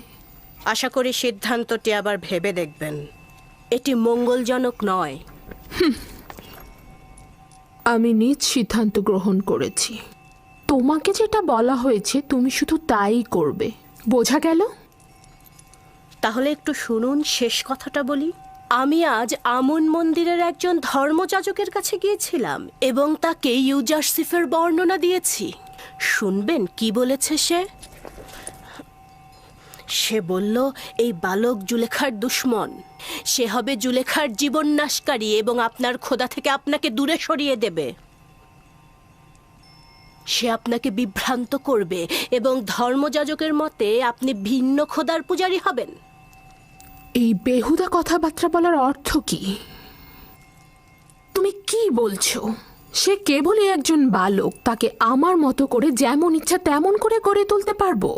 আশা করি সিদ্ধান্তটি আবার ভেবে দেখবেন। এটি মঙ্গলজনক নয়। আমি নিজ সিদ্ধান্ত গ্রহণ করেছি। তোমাকে যেটা বলা হয়েছে তুমি শুধু তাই করবে, বোঝা গেল? তাহলে একটু শুনুন, শেষ কথাটা বলি। আমি আজ আমুন মন্দিরের একজন ধর্মযাজকের কাছে গিয়েছিলাম এবং তাকে ইউজারসিফের বর্ণনা দিয়েছি। শুনবেন কি বলেছে সে? সে বলল এই বালক জুলেখার দুশ্মন। সে হবে জুলেখার জীবন নাশকারী এবং আপনার খোদা থেকে আপনাকে দূরে সরিয়ে দেবে। সে আপনাকে বিভ্রান্ত করবে এবং ধর্মযাজকের মতে আপনি ভিন্ন খোদার পূজারী হবেন। এই বেহুদা কথাবার্তা বলার অর্থ কি? তুমি কি বলছো? সে কেবলই একজন বালক, তাকে আমার মতো করে যেমন ইচ্ছা তেমন করে গড়ে তুলতে পারবো।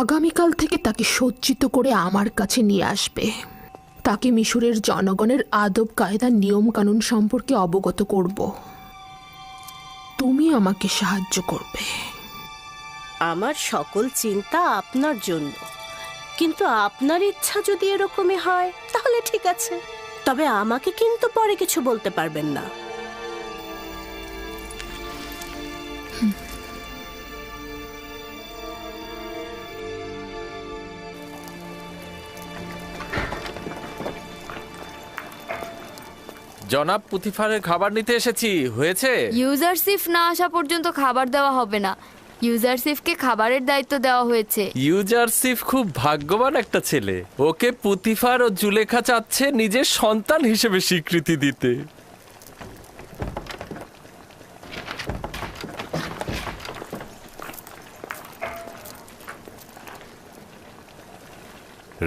আগামীকাল থেকে তাকে সজ্জিত করে আমার কাছে নিয়ে আসবে। তাকে মিশরের জনগণের আদব কায়দা নিয়ম কানুন সম্পর্কে অবগত করব। তুমি আমাকে সাহায্য করবে। আমার সকল চিন্তা আপনার জন্য, কিন্তু আপনার ইচ্ছা যদি এরকমই হয় তাহলে ঠিক আছে। তবে আমাকে কিন্তু পরে কিছু বলতে পারবেন না। জনাব পুতিফারের খাবার নিতে এসেছি। হয়েছে? ইউজারসিফ না আসা পর্যন্ত খাবার দেওয়া হবে না। ইউজারসিফকে খাবারের দায়িত্ব দেওয়া হয়েছে। ইউজারসিফ খুব ভাগ্যবান একটা ছেলে। ওকে পুতিফার ও জুলেখা চাচ্ছে নিজের সন্তান হিসেবে স্বীকৃতি দিতে।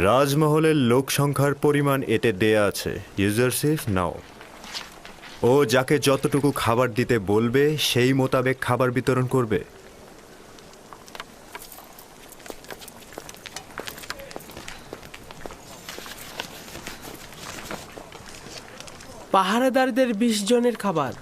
রাজমহলের লোক সংখ্যার পরিমাণ এতে দেয়া আছে। ইউজারসিফ নাও। ও যাকে যতটুকু খাবার দিতে বলবে সেই মোতাবেক খাবার বিতরণ করবে। পাহারাদারদের 20 জনের খাবার।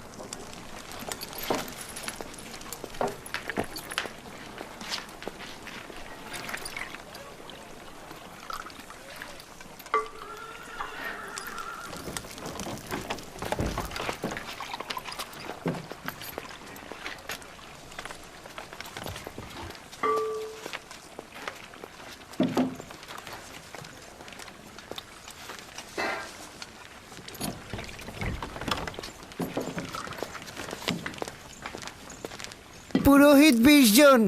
পুরোহিত 20 জন।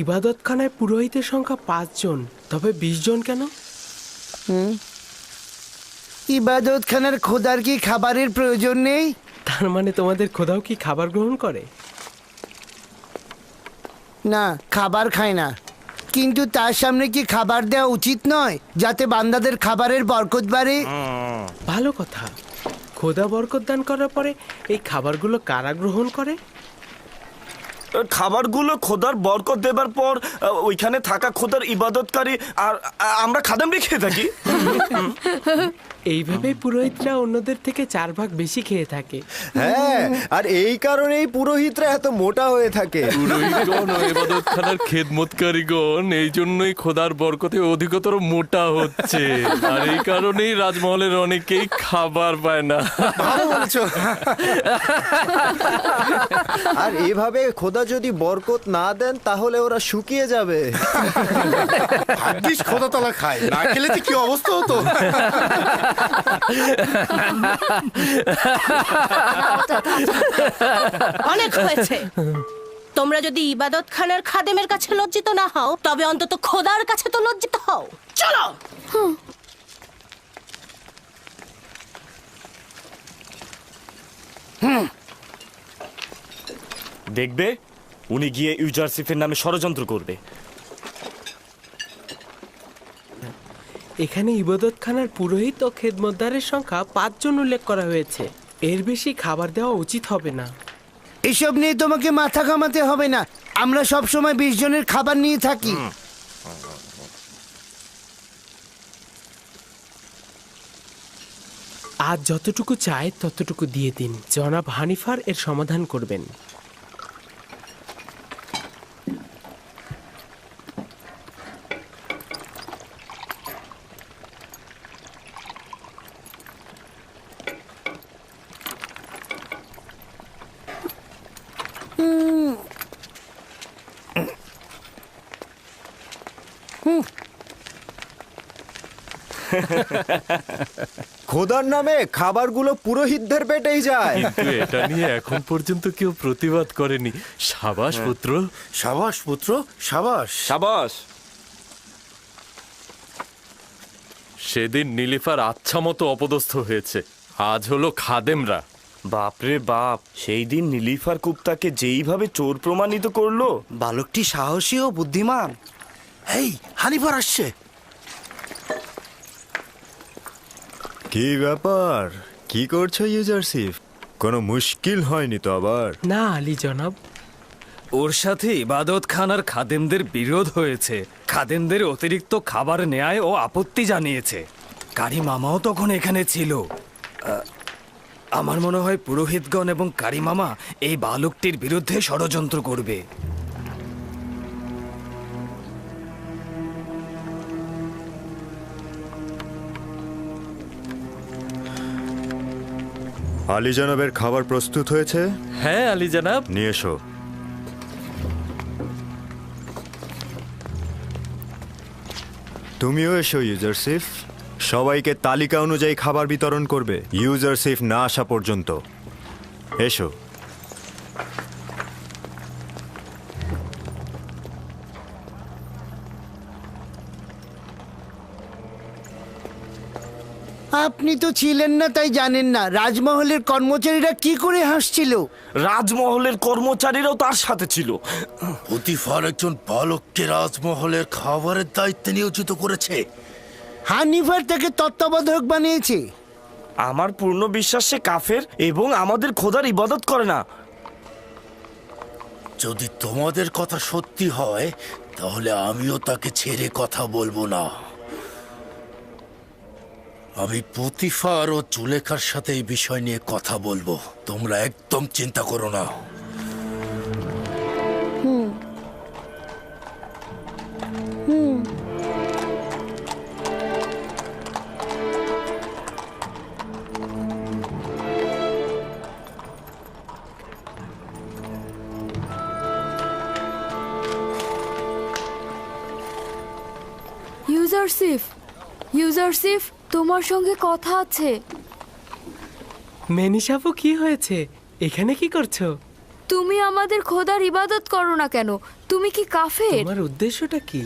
ইবাদতখানায় পুরোহিতের সংখ্যা 5 জন, তবে 20 জন কেন? ইবাদতখানার খোদার কি খাবারের প্রয়োজন নেই? তার মানে তোমাদের খোদাও কি খাবার গ্রহণ করে? না, খাবার খায় না। কিন্তু তার সামনে কি খাবার দেওয়া উচিত নয়, যাতে বান্দাদের খাবারের বরকত বাড়ে? ভালো কথা। খোদা বরকত দান করার পরে এই খাবারগুলো কারা গ্রহণ করে? খাবারগুলো খোদার বরকত দেবার পর ওইখানে থাকা খোদার ইবাদতকারী আর আমরা খাদেমরা খেয়ে থাকি। এইভাবেই পুরোহিতরা অন্যদের থেকে 4 ভাগ বেশি খেয়ে থাকে। হ্যাঁ, আর এই কারণেই পুরোহিতরা এত মোটা হয়ে থাকে। পুরোহিতগণ ও ইবাদতখানার খেদমতকারীগণ এই জন্যই খোদার বরকতে অধিকতর মোটা হচ্ছে। আর এই কারণেই রাজমহলের অনেকেই খাবার পায় না। ভালো বলছো। আর এভাবে খোদা যদি বরকত না দেন তাহলে ওরা শুকিয়ে যাবে। ভাগ্যিস খোদা তালা খায়, না খেলে কি অবস্থা হতো। অনেক হয়েছে। তোমরা যদি ইবাদতখানার খাদেমের কাছে লজ্জিত না হও, তবে অন্তত খোদার কাছে তো লজ্জিত হও। চলো। দেখবে উনি গিয়ে ইউজারসিফের নামে ষড়যন্ত্র করবে। এখানে ইবাদতখানার পুরোহিত ও খেদমতদারের সংখ্যা 5 জন উল্লেখ করা হয়েছে। এর বেশি খাবার দেওয়া উচিত হবে না। এসব নিয়ে তোমাকে মাথা ঘামাতে হবে না, আমরা সব সময় 20 জনের খাবার নিয়ে থাকি। আজ যতটুকু চায় ততটুকু দিয়ে দিন, জনাব হানিফার এর সমাধান করবেন। খোদার নামে খাবারগুলো পুরোহিতদের পেটেই যায়। কিন্তু এটা নিয়ে এখন পর্যন্ত কেউ প্রতিবাদ করেনি। সাবাস পুত্র, সাবাস পুত্র, সাবাস সাবাস। সেদিন নীলিফার আচ্ছা মতো অপদস্থ হয়েছে, আজ হলো খাদেমরা। বাপরে বাপ, সেই দিন নীলিফার কুপ্তাকে যেইভাবে চোর প্রমাণিত করলো। বালকটি সাহসী ও বুদ্ধিমান। এই হানিফার আসছে। কি ব্যাপার, কি করছো ইউজারসিফ? কোনো মুশকিল হয়নি তো আবার? না আলী জনাব, ওর সাথে ইবাদতখানার খাদেমদের বিরোধ হয়েছে। খাদেমদের অতিরিক্ত খাবার নেয় ও আপত্তি জানিয়েছে। কারি মামাও তখন এখানে ছিল। আমার মনে হয় পুরোহিতগণ এবং কারি মামা এই বালকটির বিরুদ্ধে ষড়যন্ত্র করবে। আলী জনাবের খাবার প্রস্তুত হয়েছে? হ্যাঁ আলী জনাব। নিয়ে এসো। তুমিও এসো ইউজারসিফ। সবাইকে তালিকা অনুযায়ী খাবার বিতরণ করবে ইউজারসিফ না আসা পর্যন্ত। এসো। আপনি তো ছিলেন না, তাই জানেন না রাজমহলের কর্মচারীরা কি করে হাসছিল। রাজমহলের কর্মচারীরাও তার সাথে ছিল। পুতিফার একজন বালককে রাজমহলের খাবারের দায়িত্বে নিয়োজিত করেছে। হানিফার তাকে তত্ত্বাবধায়ক বানিয়েছে। আমার পূর্ণ বিশ্বাস সে কাফের এবং আমাদের খোদার ইবাদত করে না। যদি তোমাদের কথা সত্যি হয় তাহলে আমিও তাকে ছেড়ে কথা বলবো না। আমি পুতিফার ও জুলেখার সাথে এই বিষয় নিয়ে কথা বলবো, তোমরা একদম চিন্তা করো না। ইউজারসিফ, ইউজারসিফ, তোমার সঙ্গে কথা আছে। মেনিসাপু, কি হয়েছে? এখানে কি করছো? তুমি আমাদের খোদার ইবাদত করো না কেন? তুমি কি কাফের? তোমার উদ্দেশ্যটা কি?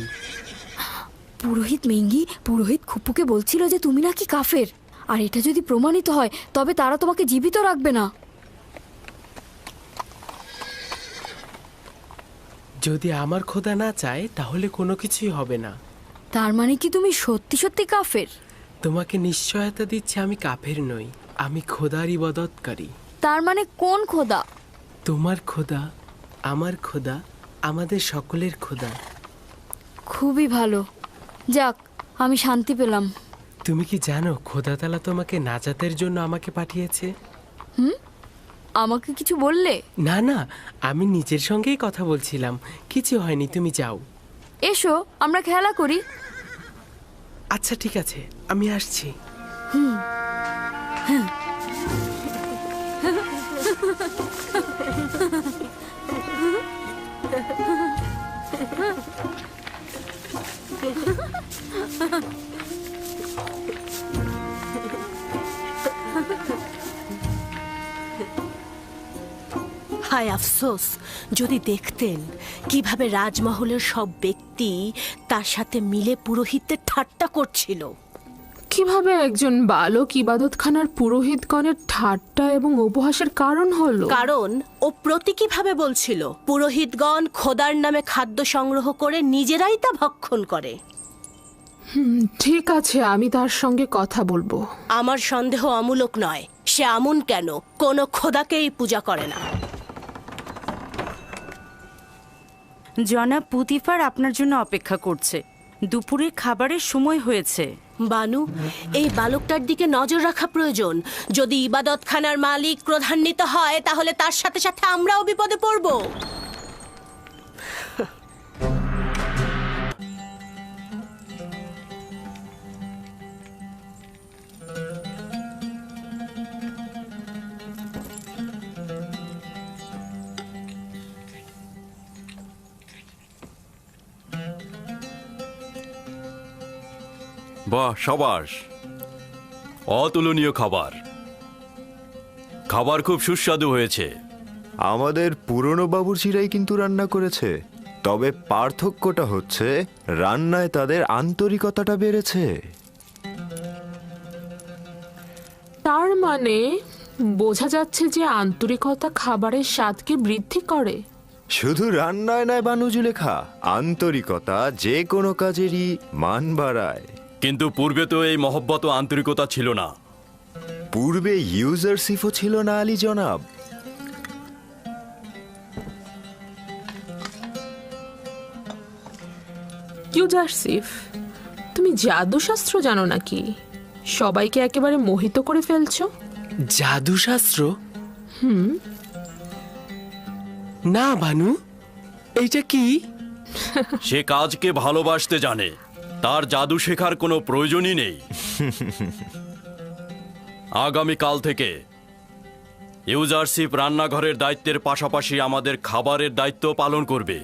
পুরোহিত মেঙ্গি পুরোহিত খুপুকে বলছিল যে তুমি নাকি কাফের, আর এটা যদি প্রমাণিত হয় তবে তারা তোমাকে জীবিত রাখবে না। যদি আমার খোদা না চায় তাহলে কোনো কিছুই হবে না। তার মানে কি তুমি সত্যি সত্যি কাফের? তোমাকে নিশ্চয়তা দিচ্ছি আমি কাফের নই, আমি খোদার ইবাদতকারী। তার মানে কোন খোদা? তোমার খোদা, আমার খোদা, আমাদের সকলের খোদা। খুবই ভালো, যাক আমি শান্তি পেলাম। তুমি কি জানো খোদা তাআলা তোমাকে নাজাতের জন্য আমাকে পাঠিয়েছে? আমাকে কিছু বললে? না না, আমি নিজের সঙ্গেই কথা বলছিলাম। কিছু হয়নি, তুমি যাও। এসো আমরা খেলা করি। আচ্ছা ঠিক আছে, আমি আসছি। হায় আফসোস, যদি দেখতেন কিভাবে রাজমহলের সব ব্যক্তি তার সাথে মিলে পুরোহিতদের ঠাট্টা করছিল। কিভাবে একজন বালক ইবাদতখানার পুরোহিতগণের ঠাট্টা এবং উপহাসের কারণ হলো? কারণ ও প্রতীকীভাবে বলছিল পুরোহিতগণ খোদার নামে খাদ্য সংগ্রহ করে নিজেরাই তা ভক্ষণ করে। ঠিক আছে, আমি তার সঙ্গে কথা বলবো। আমার সন্দেহ অমূলক নয়। সে আমুন কেন কোনো খোদাকেই পূজা করে না। জনাব পুতিফার আপনার জন্য অপেক্ষা করছে। দুপুরের খাবারের সময় হয়েছে। বানু, এই বালকটার দিকে নজর রাখা প্রয়োজন। যদি ইবাদতখানার মালিক ক্রোধান্বিত হয় তাহলে তার সাথে সাথে আমরাও বিপদে পড়ব। বাহ, সাবাস, অতুলনীয় খাবার। খাবার খুব সুস্বাদু হয়েছে। আমাদের পুরনো বাবুর্চিরাই কিন্তু রান্না করেছে, তবে পার্থক্যটা হচ্ছে রান্নায় তাদের আন্তরিকতাটা বেড়েছে। তার মানে বোঝা যাচ্ছে যে আন্তরিকতা খাবারের স্বাদকে বৃদ্ধি করে। শুধু রান্নায় নয় বানু জুলেখা, আন্তরিকতা যে কোনো কাজেরই মান বাড়ায়। কিন্তু পূর্বে তো এই মহব্বত ও আন্তরিকতা ছিল না। পূর্বে ইউজারশিপও ছিল না আলী জনাব। ইউজারশিফ, তুমি জাদুশাস্ত্র জানো নাকি? সবাইকে একেবারে মোহিত করে ফেলছো। জাদুশাস্ত্র? না বানু, এইটা কি? সে কাজকে ভালোবাসতে জানে, তার জাদু শেখার কোনো প্রয়োজনই নেই। আগামীকাল থেকে ইউজারশিপ রান্নাঘরের দায়িত্বের পাশাপাশি আমাদের খাবারের দায়িত্ব পালন করবে।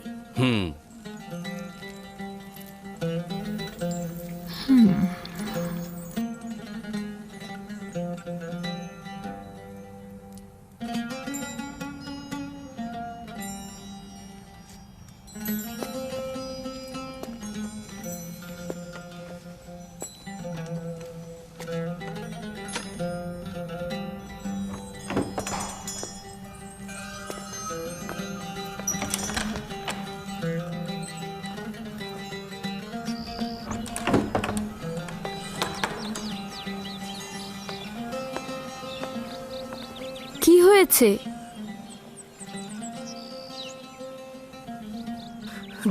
কি হয়েছে?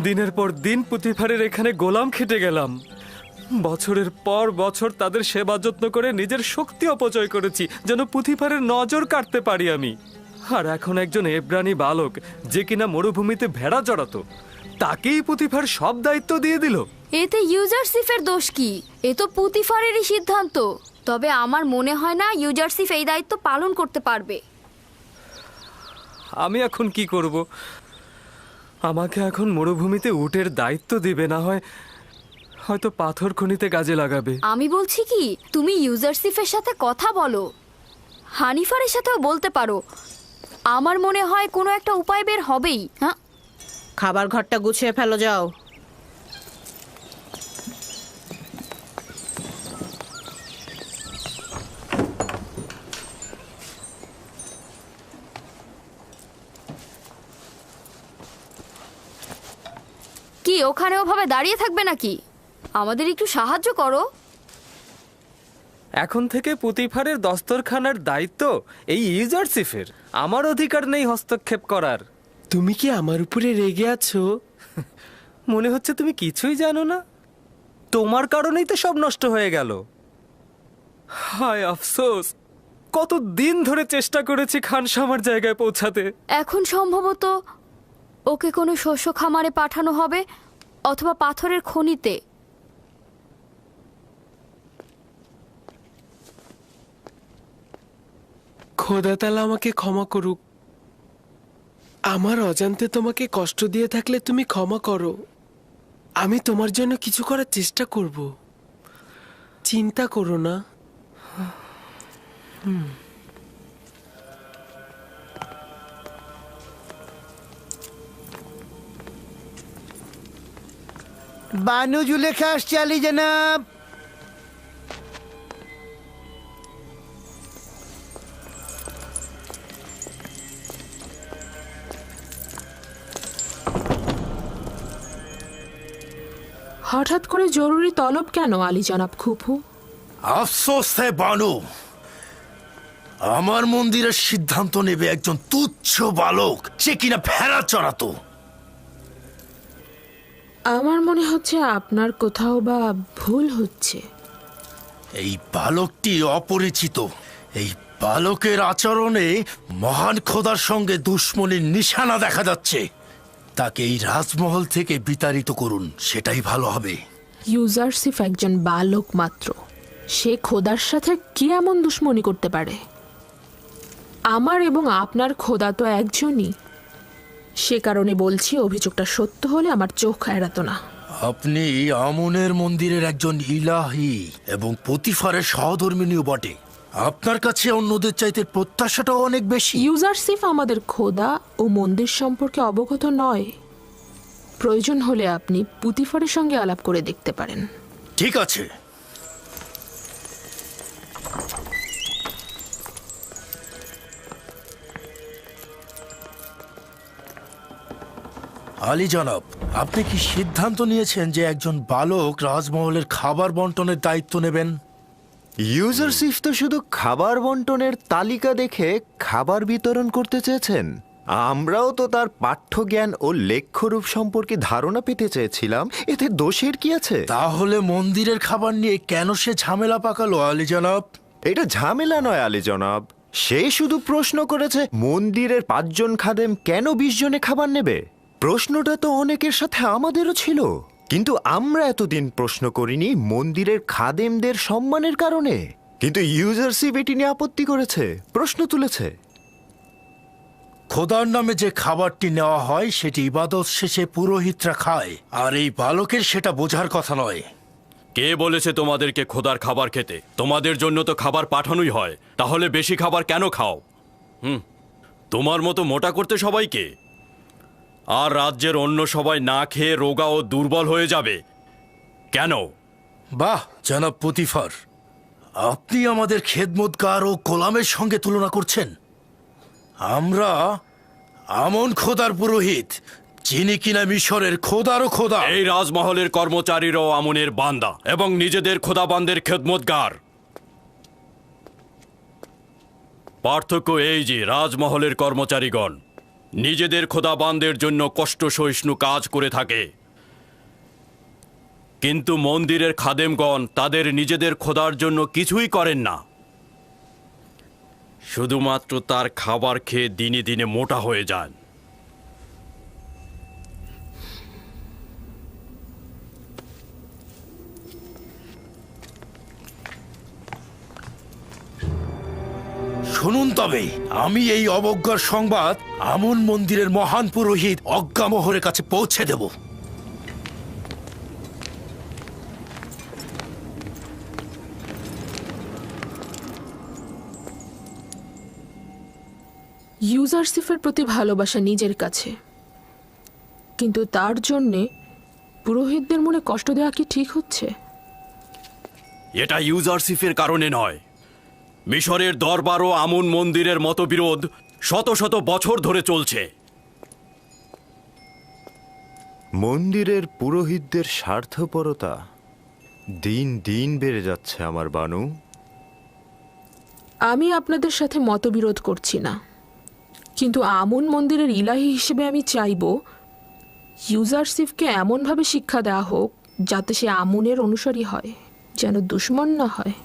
দিনের পর দিন পুতিফারের এখানে গোলাম খেটে গেলাম। বছরের পর বছর তাদের সেবা যত্ন করে নিজের শক্তি অপচয় করেছি যেন পুতিফারের নজর কাটতে পারি আমি। আর এখন একজন এব্রানি বালক যে কিনা মরুভূমিতে ভেড়া চড়াতো, তাকেই পুতিফার সব দায়িত্ব দিয়ে দিল। এতে ইউজারশিফের দোষ কি? এ তো পুতিফারেরই সিদ্ধান্ত। তবে আমার মনে হয় না ইউজারশিফ এই দায়িত্ব পালন করতে পারবে। আমি এখন কি করব? আমাকে এখন মরুভূমিতে উটের দায়িত্ব দিবে, না হয় হয়তো পাথর খনিতে কাজে লাগাবে। আমি বলছি কি, তুমি ইউজারশিফের সাথে কথা বলো, হানিফারের সাথেও বলতে পারো। আমার মনে হয় কোনো একটা উপায় বের হবেই। হ্যাঁ, খাবার ঘরটা গুছিয়ে ফেলো, যাও। কি ওখানে ওভাবে দাঁড়িয়ে থাকবে নাকি? আমাদের একটু সাহায্য করো। এখন থেকে পুতিফারের দস্তরখানার দায়িত্ব এই ইউজারশিফের। আমার অধিকার নেই হস্তক্ষেপ করার। তুমি কি আমার উপরে রেগে আছো? মনে হচ্ছে তুমি কিছুই জানো না। তোমার কারণেই তো সব নষ্ট হয়ে গেল। হায় আফসোস, কত দিন ধরে চেষ্টা করেছি খানসামার জায়গায় পৌঁছাতে। এখন সম্ভবত ওকে কোনো শস্য খামারে পাঠানো হবে অথবা পাথরের খনিতে। খোদা তাআলা আমাকে ক্ষমা করুক। আমার অজান্তে তোমাকে কষ্ট দিয়ে থাকলে তুমি ক্ষমা করো। আমি তোমার জন্য কিছু করার চেষ্টা করব, চিন্তা করো না। বানু জুলেখা আসছে আলী জনাব। হঠাৎ করে জরুরি তলব কেন আলী জনাব খুপু? আফসোস হে বানু, আমার মন্দিরের সিদ্ধান্ত নেবে একজন তুচ্ছ বালক, সে কিনা ভেড়া চড়াতো। আমার মনে হচ্ছে আপনার কোথাও বা ভুল হচ্ছে। এই বালকটি অপরিচিত। এই বালকের আচরণে মহান খোদার সঙ্গে দুশ্মনীর নিশানা দেখা যাচ্ছে। তাকে এই রাজমহল থেকে বিতাড়িত করুন, সেটাই ভালো হবে। ইউজারসিফ একজন বালক মাত্র, সে খোদার সাথে কি এমন দুশ্মনী করতে পারে? আমার এবং আপনার খোদা তো একজনই, সে কারণে বলছি অভিযোগটা সত্য হলে আমার চোখ এড়াতো না। আপনি আমনের মন্দিরের একজন ইলাহি এবং পতিফারের সহধর্মিনীও বটে। আপনার কাছে অন্যদের চাইতে প্রত্যাশাটাও অনেক বেশি। ইউজারসিফ আমাদের খোদা ও মন্দির সম্পর্কে অবগত নয়। প্রয়োজন হলে আপনি পুতিফারের সঙ্গে আলাপ করে দেখতে পারেন। ঠিক আছে। আলী জনাব, আপনি কি সিদ্ধান্ত নিয়েছেন যে একজন বালক রাজমহলের খাবার বন্টনের দায়িত্ব নেবেন? ইউজারসিফ তো শুধু খাবার বন্টনের তালিকা দেখে খাবার বিতরণ করতে চেয়েছেন। আমরাও তো তার পাঠ্যজ্ঞান ও লেখ্যরূপ সম্পর্কে ধারণা পেতে চেয়েছিলাম। এতে দোষের কি আছে? তাহলে মন্দিরের খাবার নিয়ে কেন সে ঝামেলা পাকালো আলী জনাব? এটা ঝামেলা নয় আলী জনাব, সে শুধু প্রশ্ন করেছে মন্দিরের 5 জন খাদেম কেন 20 জনে খাবার নেবে। প্রশ্নটা তো অনেকের সাথে আমাদেরও ছিল, কিন্তু আমরা এতদিন প্রশ্ন করিনি মন্দিরের খাদেমদের সম্মানের কারণে। কিন্তু ইউজারসিফ এটি নিয়ে আপত্তি করেছে, প্রশ্ন তুলেছে। খোদার নামে যে খাবারটি নেওয়া হয় সেটি ইবাদত শেষে পুরোহিতরা খায়, আর এই বালকের সেটা বোঝার কথা নয়। কে বলেছে তোমাদেরকে খোদার খাবার খেতে? তোমাদের জন্য তো খাবার পাঠানোই হয়, তাহলে বেশি খাবার কেন খাও? তোমার মতো মোটা করতে সবাইকে, আর রাজ্যের অন্য সবাই না খেয়ে রোগা ও দুর্বল হয়ে যাবে কেন? বাহ জনাব পতিফার, আপনি আমাদের খেদমতগার ও গোলামের সঙ্গে তুলনা করছেন। আমরা আমন খোদার পুরোহিত, যিনি কিনা মিশরের খোদারও খোদা। এই রাজমহলের কর্মচারীরাও আমনের বান্দা এবং নিজেদের খোদাবানদের খেদমতগার। পার্থক্য এই যে রাজমহলের কর্মচারীগণ নিজেদের খোদাবানদের জন্য কষ্ট সহিষ্ণু কাজ করে থাকে, কিন্তু মন্দিরের খাদেমগণ তাদের নিজেদের খোদার জন্য কিছুই করেন না, শুধুমাত্র তার খাবার খেয়ে দিনে দিনে মোটা হয়ে যান। শুনুন তবে, আমি এই অবজ্ঞার সংবাদ আমন মন্দিরের মহান পুরোহিত অজ্ঞামোহরের কাছে পৌঁছে দেব। ইউজারসিফের প্রতি ভালোবাসা নিজের কাছে, কিন্তু তার জন্যে পুরোহিতদের মনে কষ্ট দেওয়া কি ঠিক হচ্ছে? এটা ইউজারসিফের কারণে নয়, মিশরের দরবার ও আমন মন্দিরের মতবিরোধ শত শত বছর ধরে চলছে। মন্দিরের পুরোহিতদের স্বার্থপরতা দিন দিন বেড়ে যাচ্ছে আমার বানু। আমি আপনাদের সাথে মতবিরোধ করছি না, কিন্তু আমন মন্দিরের ইলাহি হিসেবে আমি চাইব ইউজারসিফকে এমনভাবে শিক্ষা দেওয়া হোক যাতে সে আমনের অনুসারী হয়, যেন দুশ্মন না হয়।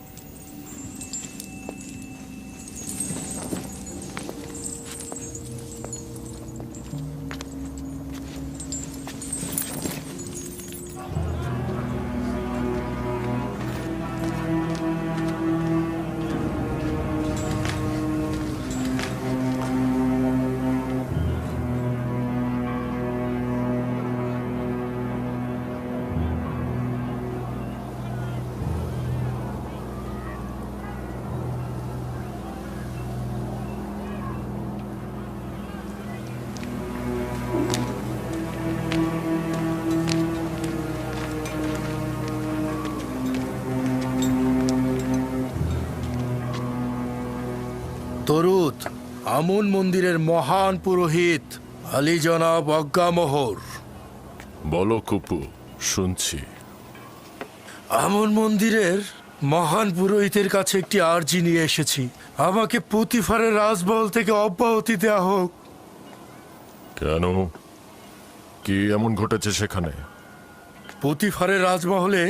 তরুদ, আমন মন্দিরের মহান পুরোহিত আলী জনাব অজ্ঞামোহর। বলো কুপু, শুনছি। আমন মন্দিরের মহান পুরোহিতের কাছে একটি আর্জি নিয়ে এসেছি। আমাকে পুতিফারের রাজমহল থেকে অব্যাহতি দেওয়া হোক। কেন, কি এমন ঘটেছে সেখানে? পুতিফারের রাজমহলে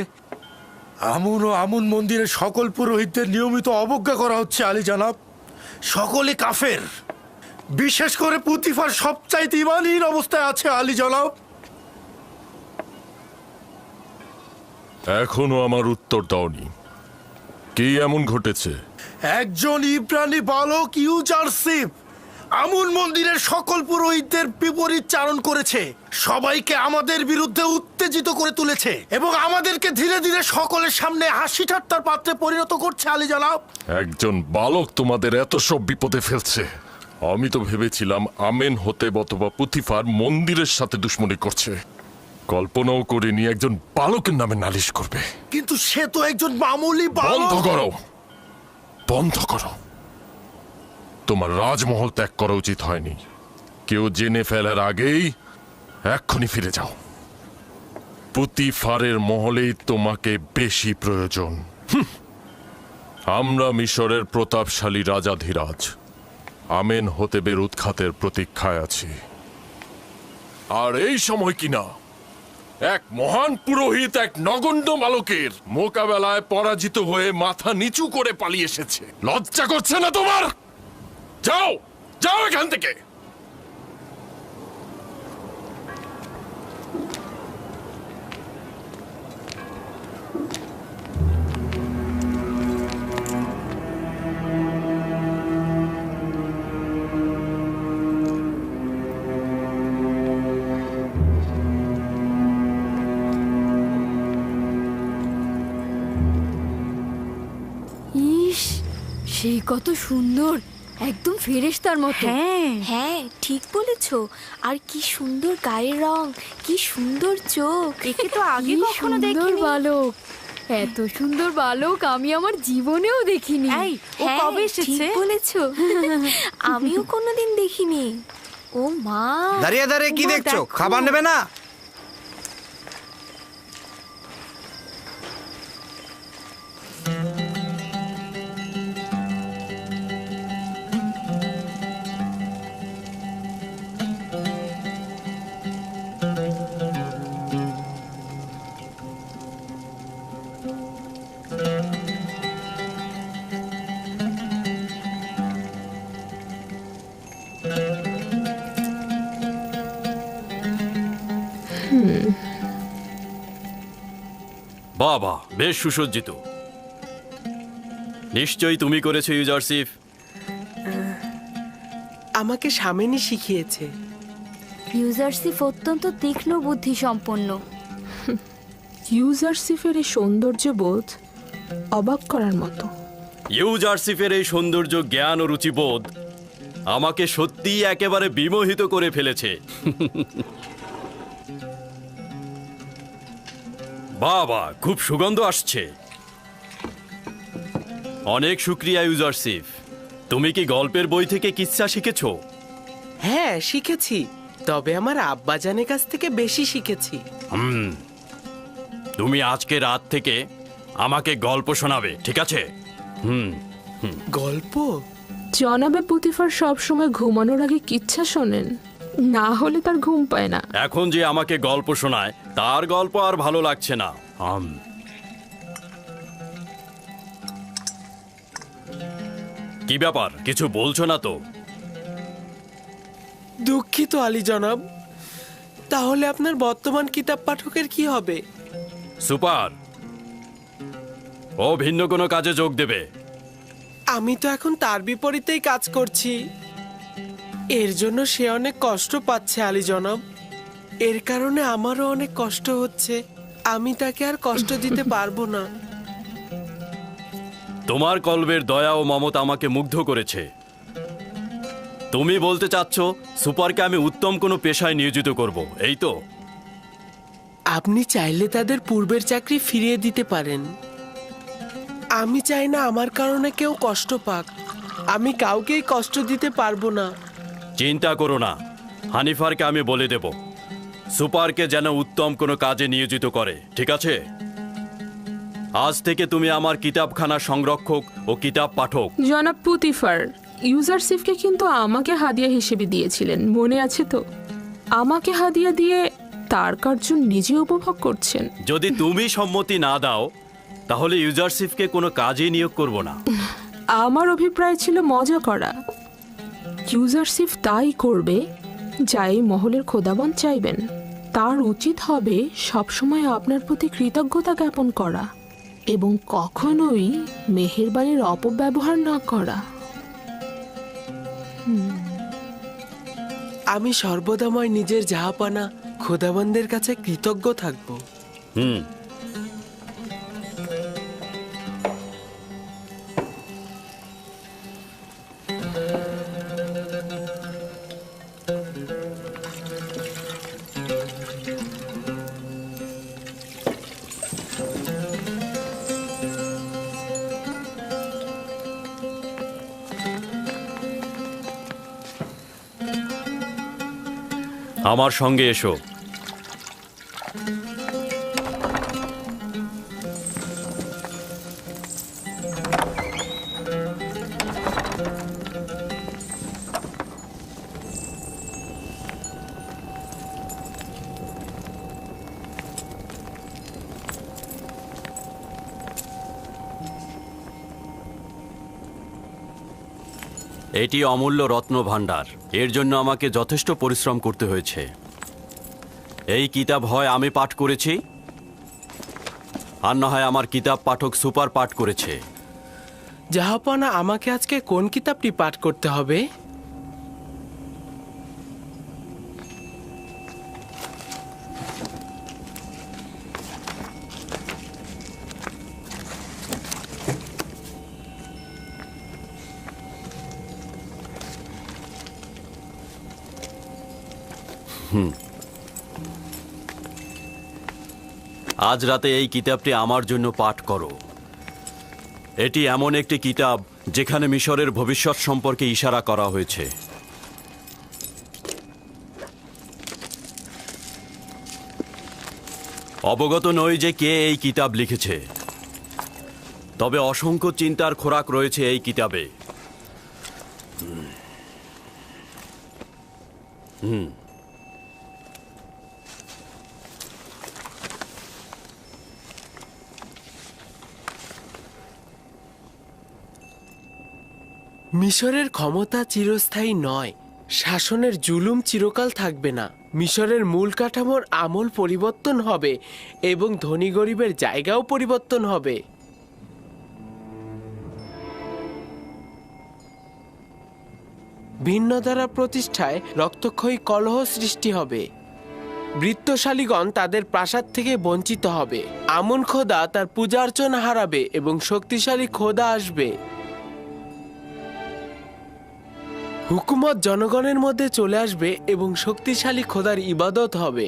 আমন ও আমন মন্দিরের সকল পুরোহিতদের নিয়মিত অবজ্ঞা করা হচ্ছে আলী জনাব। সকলে কাফের, বিশেষ করে পুতিফার সবচাইতে ইমানহীন অবস্থায় আছে আলী জনাব। এখনো আমার উত্তর দাওনি, কি এমন ঘটেছে? একজন ইব্রানি বালক ইউজারসিফ আমন মন্দিরের সকল পুরোহিতদের বিপরীত চারণ করেছে, সবাইকে আমাদের বিরুদ্ধে উত্তেজিত করে তুলেছে এবং আমাদেরকে ধীরে ধীরে সকলের সামনে হাসি ঠাট্টার পাত্রে পরিণত করছে আলী জনাব। একজন বালক তোমাদের এত সব বিপদে ফেলছে? আমি তো ভেবেছিলাম আমেন হতে অথবা পুতিফার মন্দিরের সাথে দুশ্মনী করছে। কল্পনাও করিনি একজন বালকের নামে নালিশ করবে। কিন্তু সে তো একজন মামুলি বন্ধ বালক। করো, বন্ধ করো। তোমার রাজমহল ত্যাগ করা উচিত হয়নি। কেউ জেনে ফেলার আগেই এক্ষুনি ফিরে যাও। পুতিফারের মহলেই তোমাকে বেশি প্রয়োজন। আমরা মিশরের প্রতাপশালী রাজাধিরাজ আমেন হতেবের উৎখাতের প্রতীক্ষায় আছি। আর এই সময় কিনা এক মহান পুরোহিত এক নগণ্য বালকের মোকাবেলায় পরাজিত হয়ে মাথা নিচু করে পালিয়ে এসেছে। লজ্জা করছে না তোমার? যাও, যাও এখান থেকে। ইস, সেই কত সুন্দর, একদম ফেরেশতার মতো। হ্যাঁ ঠিক বলেছো। আর কি সুন্দর গায়ের রং, কি সুন্দর চোখ। একে তো আগে কখনো দেখিনি। বালক, এত সুন্দর বালক আমি আমার জীবনেও দেখিনি। ও কবে এসেছে? ঠিক বলেছো, আমিও কোনোদিন দেখিনি। ও মা, দাঁড়িয়ে দাঁড়িয়ে কি দেখছো? খাবার নেবে না? বাবা, বেশ সুসজ্জিত। নিশ্চয়ই তুমি করেছো ইউজারসিফ। আমাকে স্বামিনী শিখিয়েছে। ইউজারসিফ অত্যন্ত তীক্ষ্ণ বুদ্ধি সম্পন্ন। ইউজারসিফের এই সৌন্দর্য বোধ অবাক করার মতো। ইউজারসিফের এই সৌন্দর্য, জ্ঞান ও রুচিবোধ আমাকে সত্যিই একেবারে বিমোহিত করে ফেলেছে। বাবা, খুব সুগন্ধ আসছে। অনেক শুক্রিয়া ইউজারসিফ। তুমি কি গল্পের বই থেকে কিচ্ছা শিখেছো? হ্যাঁ শিখেছি, তবে আমার আব্বাজানের কাছ থেকে বেশি শিখেছি। তুমি আজকে রাত থেকে আমাকে গল্প শোনাবে, ঠিক আছে? গল্প? জনাবে পুতিফার সব সময় ঘুমানোর আগে কিচ্ছা শোনেন, না হলে তার ঘুম পায় না। এখন যে আমাকে গল্প শোনায় তার গল্প আর ভালো লাগছে না। কি ব্যাপার, কিছু বলছো না তো? দুঃখিত আলী জনাব। তাহলে আপনার বর্তমান কিতাব পাঠকের কি হবে? সুপার, ও ভিন্ন কোনো কাজে যোগ দেবে। আমি তো এখন তার বিপরীতেই কাজ করছি। এর জন্য সে অনেক কষ্ট পাচ্ছে আলী জনাব। এর কারণে আমারও অনেক কষ্ট হচ্ছে। আমি তাকে আর কষ্ট দিতে পারবো না। তোমার কল্পের দয়া ও মমতা আমাকে মুগ্ধ করেছে। তুমি বলতে চাচ্ছ সুপারকে আমি উত্তম কোনো পেশায় নিয়োজিত করব, এই তো? আপনি চাইলে তাদের পূর্বের চাকরি ফিরিয়ে দিতে পারেন। আমি চাই না আমার কারণে কেউ কষ্ট পাক। আমি কাউকেই কষ্ট দিতে পারবো না। চিন্তা করো না, হানিফারকে আমি বলে দেব সুপারকে যেন উত্তম কোনো কাজে নিয়োজিত করে, ঠিক আছে? আজ থেকে তুমি আমার কিতাবখানা সংরক্ষক ও কিতাব পাঠক। জনাব পুতিফার, ইউজারসিফকে কিন্তু আমাকে হাদিয়া হিসেবে দিয়েছিলেন, মনে আছে তো? আমাকে হাদিয়া দিয়ে তার কার্য নিজে উপভোগ করছেন। যদি তুমি সম্মতি না দাও তাহলে ইউজারসিফকে কোনো কাজে নিয়োগ করব না। আমার অভিপ্রায় ছিল মজা করা। ইউজারসিফ তাই করবে যা এই মহলের খোদাবন চাইবেন। তার উচিত হবে সবসময় আপনার প্রতি কৃতজ্ঞতা জ্ঞাপন করা এবং কখনোই মেহেরবানির অপব্যবহার না করা। আমি সর্বদাময় নিজের জাহাপানা খোদাবন্দের কাছে কৃতজ্ঞ থাকব। আমার সঙ্গে এসো। এটি অমূল্য রত্ন ভাণ্ডার। এর জন্য আমাকে যথেষ্ট পরিশ্রম করতে হয়েছে। এই কিতাব হয় আমি পাঠ করেছি, আর না হয় আমার কিতাব পাঠক সুপার পাঠ করেছে। জাহাপানা, আমাকে আজকে কোন কিতাবটি পাঠ করতে হবে? আজ রাতে এই কিতাবটি আমার জন্য পাঠ করো। এটি এমন একটি কিতাব যেখানে মিশরের ভবিষ্যৎ সম্পর্কে ইশারা করা হয়েছে। অবগত নই যে কে এই কিতাব লিখেছে, তবে অসংখ্য চিন্তার খোরাক রয়েছে এই কিতাবে। মিশরের ক্ষমতা চিরস্থায়ী নয়, শাসনের জুলুম চিরকাল থাকবে না। মিশরের মূল কাঠামোর আমল পরিবর্তন হবে এবং ধনী গরিবের জায়গাও পরিবর্তন হবে। ভিন্ন ধারা প্রতিষ্ঠায় রক্তক্ষয়ী কলহ সৃষ্টি হবে। বৃত্তশালীগণ তাদের প্রাসাদ থেকে বঞ্চিত হবে। আমন খোদা তার পূজার্চনা হারাবে এবং শক্তিশালী খোদা আসবে। হুকুমত জনগণের মধ্যে চলে আসবে এবং শক্তিশালী খোদার ইবাদত হবে।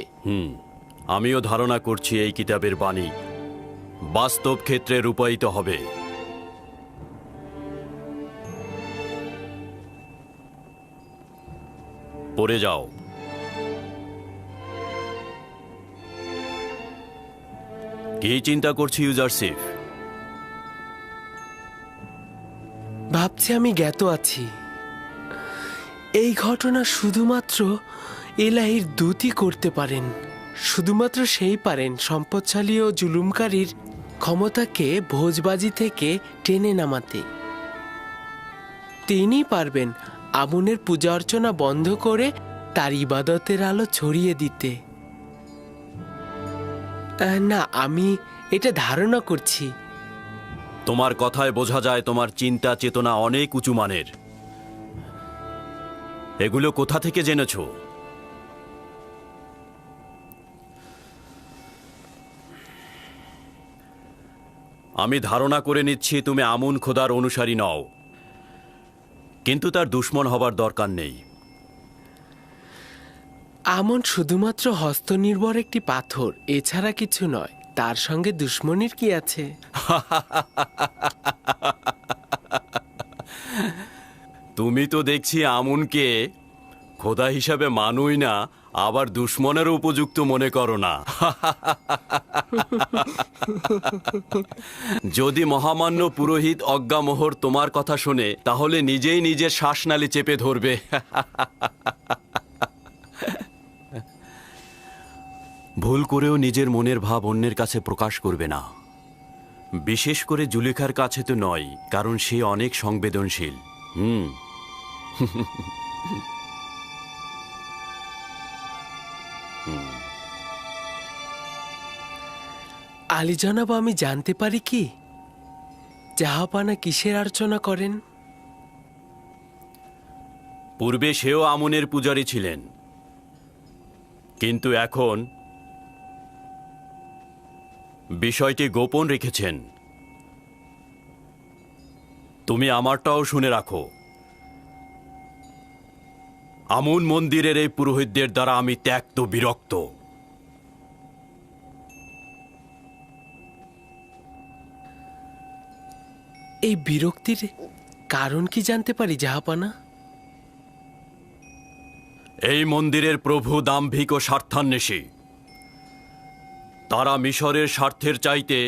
আমিও ধারণা করছি এই কিতাবের বাণী বাস্তব ক্ষেত্রে রূপায়িত হবে। পড়ে যাও। কি চিন্তা করছি ইউজারসিফ? ভাবছি আমি জ্ঞাত আছি। এই ঘটনা শুধুমাত্র এলাহির দূতই করতে পারেন। শুধুমাত্র সেই পারেন সম্পদশালী ও জুলুমকারীর ক্ষমতাকে ভোজবাজি থেকে টেনে নামাতে। তিনি পারবেন আমুনের পূজা অর্চনা বন্ধ করে তার ইবাদতের আলো ছড়িয়ে দিতে। না, আমি এটা ধারণা করছি। তোমার কথায় বোঝা যায় তোমার চিন্তা চেতনা অনেক উঁচু মানের। এগুলো কোথা থেকে জেনেছো? আমি ধারণা করে নিচ্ছি তুমি আমুন খোদার অনুসারী নও, কিন্তু তার দুশমন হবার দরকার নেই। আমন শুধুমাত্র হস্তনির্ভর একটি পাথর, এছাড়া কিছু নয়। তার সঙ্গে দুশ্মনীর কি আছে? তুমি তো দেখছি আমুনকে খোদা হিসাবে মানুই না, আবার দুশ্মনের উপযুক্ত মনে করো না। যদি মহামান্য পুরোহিত অজ্ঞামোহর তোমার কথা শোনে তাহলে নিজেই নিজের শ্বাসনালী চেপে ধরবে। ভুল করেও নিজের মনের ভাব অন্যের কাছে প্রকাশ করবে না, বিশেষ করে জুলেখার কাছে তো নয়, কারণ সে অনেক সংবেদনশীল। আলী জনাব, আমি জানতে পারি কি জাহাপানা কিসের অর্চনা করেন? পূর্বে সেও আমনের পূজারী ছিলেন, কিন্তু এখন বিষয়টি গোপন রেখেছেন। তুমি আমারটাও শুনে রাখো। আমুন মন্দিরের এই পুরোহিতদের দ্বারা আমি ত্যক্ত বিরক্ত। এই বিরক্তির কারণ কি জানতে পারি জাহাপানা? এই মন্দিরের প্রভু দাম্ভিক ও স্বার্থান্বেষী। তারা মিশরের স্বার্থের চাইতে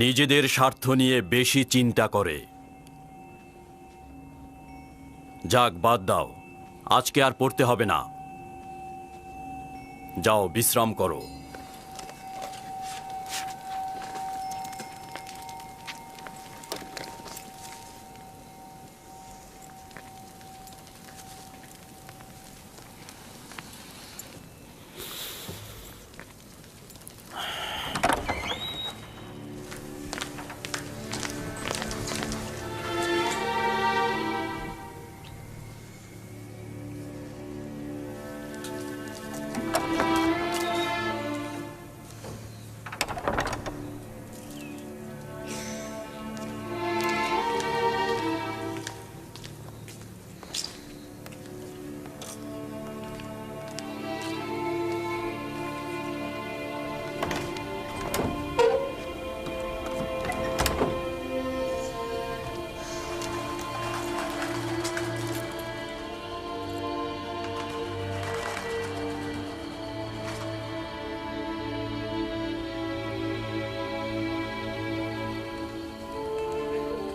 নিজেদের স্বার্থ নিয়ে বেশি চিন্তা করে। যাক, বাদ দাও, আজকে আর পড়তে হবে না। যাও, বিশ্রাম করো।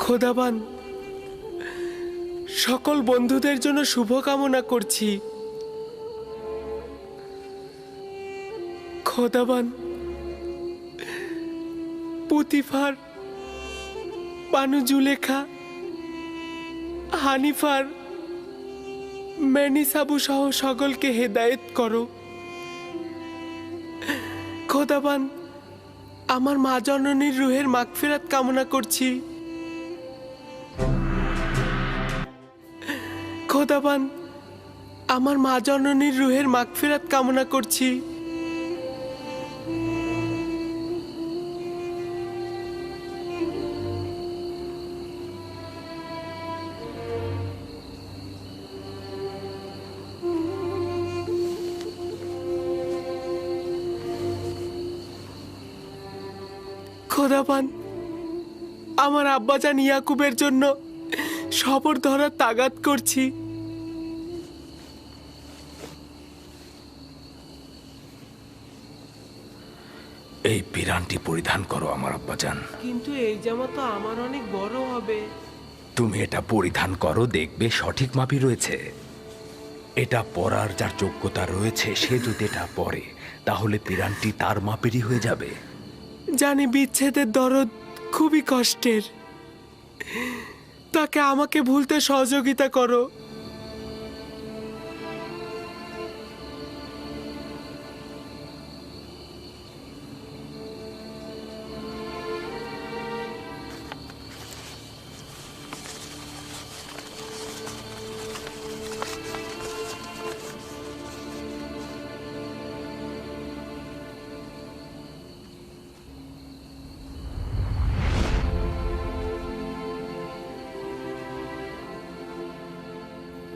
খোদাবান, সকল বন্ধুদের জন্য শুভকামনা করছি। খোদাবান, পুতিফার, বানু জুলেখা, হানিফার, মেনিসাবু সহ সকলকে হেদায়েত করো। খোদাবান, আমার মা জননীর রুহের মাগফিরাত কামনা করছি। খোদাবান, আমার মা জননীর রুহের মাগফিরাত কামনা করছি। খোদাবান, আমার আব্বাজান ইয়াকুবের জন্য সবর ধরার তাগাদ করছি। এই পিরানটি পরিধান করো আমার আব্বাজান। কিন্তু এই জামা তো আমার অনেক বড় হবে। তুমি এটা পরিধান করো, দেখবে সঠিক মাপই রয়েছে। এটা পরার যার যোগ্যতা রয়েছে সে যদি এটা পরে তাহলে পিরানটি তার মাপেরই হয়ে যাবে। জানি বিচ্ছেদের দরদ খুবই কষ্টের, তাকে আমাকে ভুলতে সহযোগিতা করো।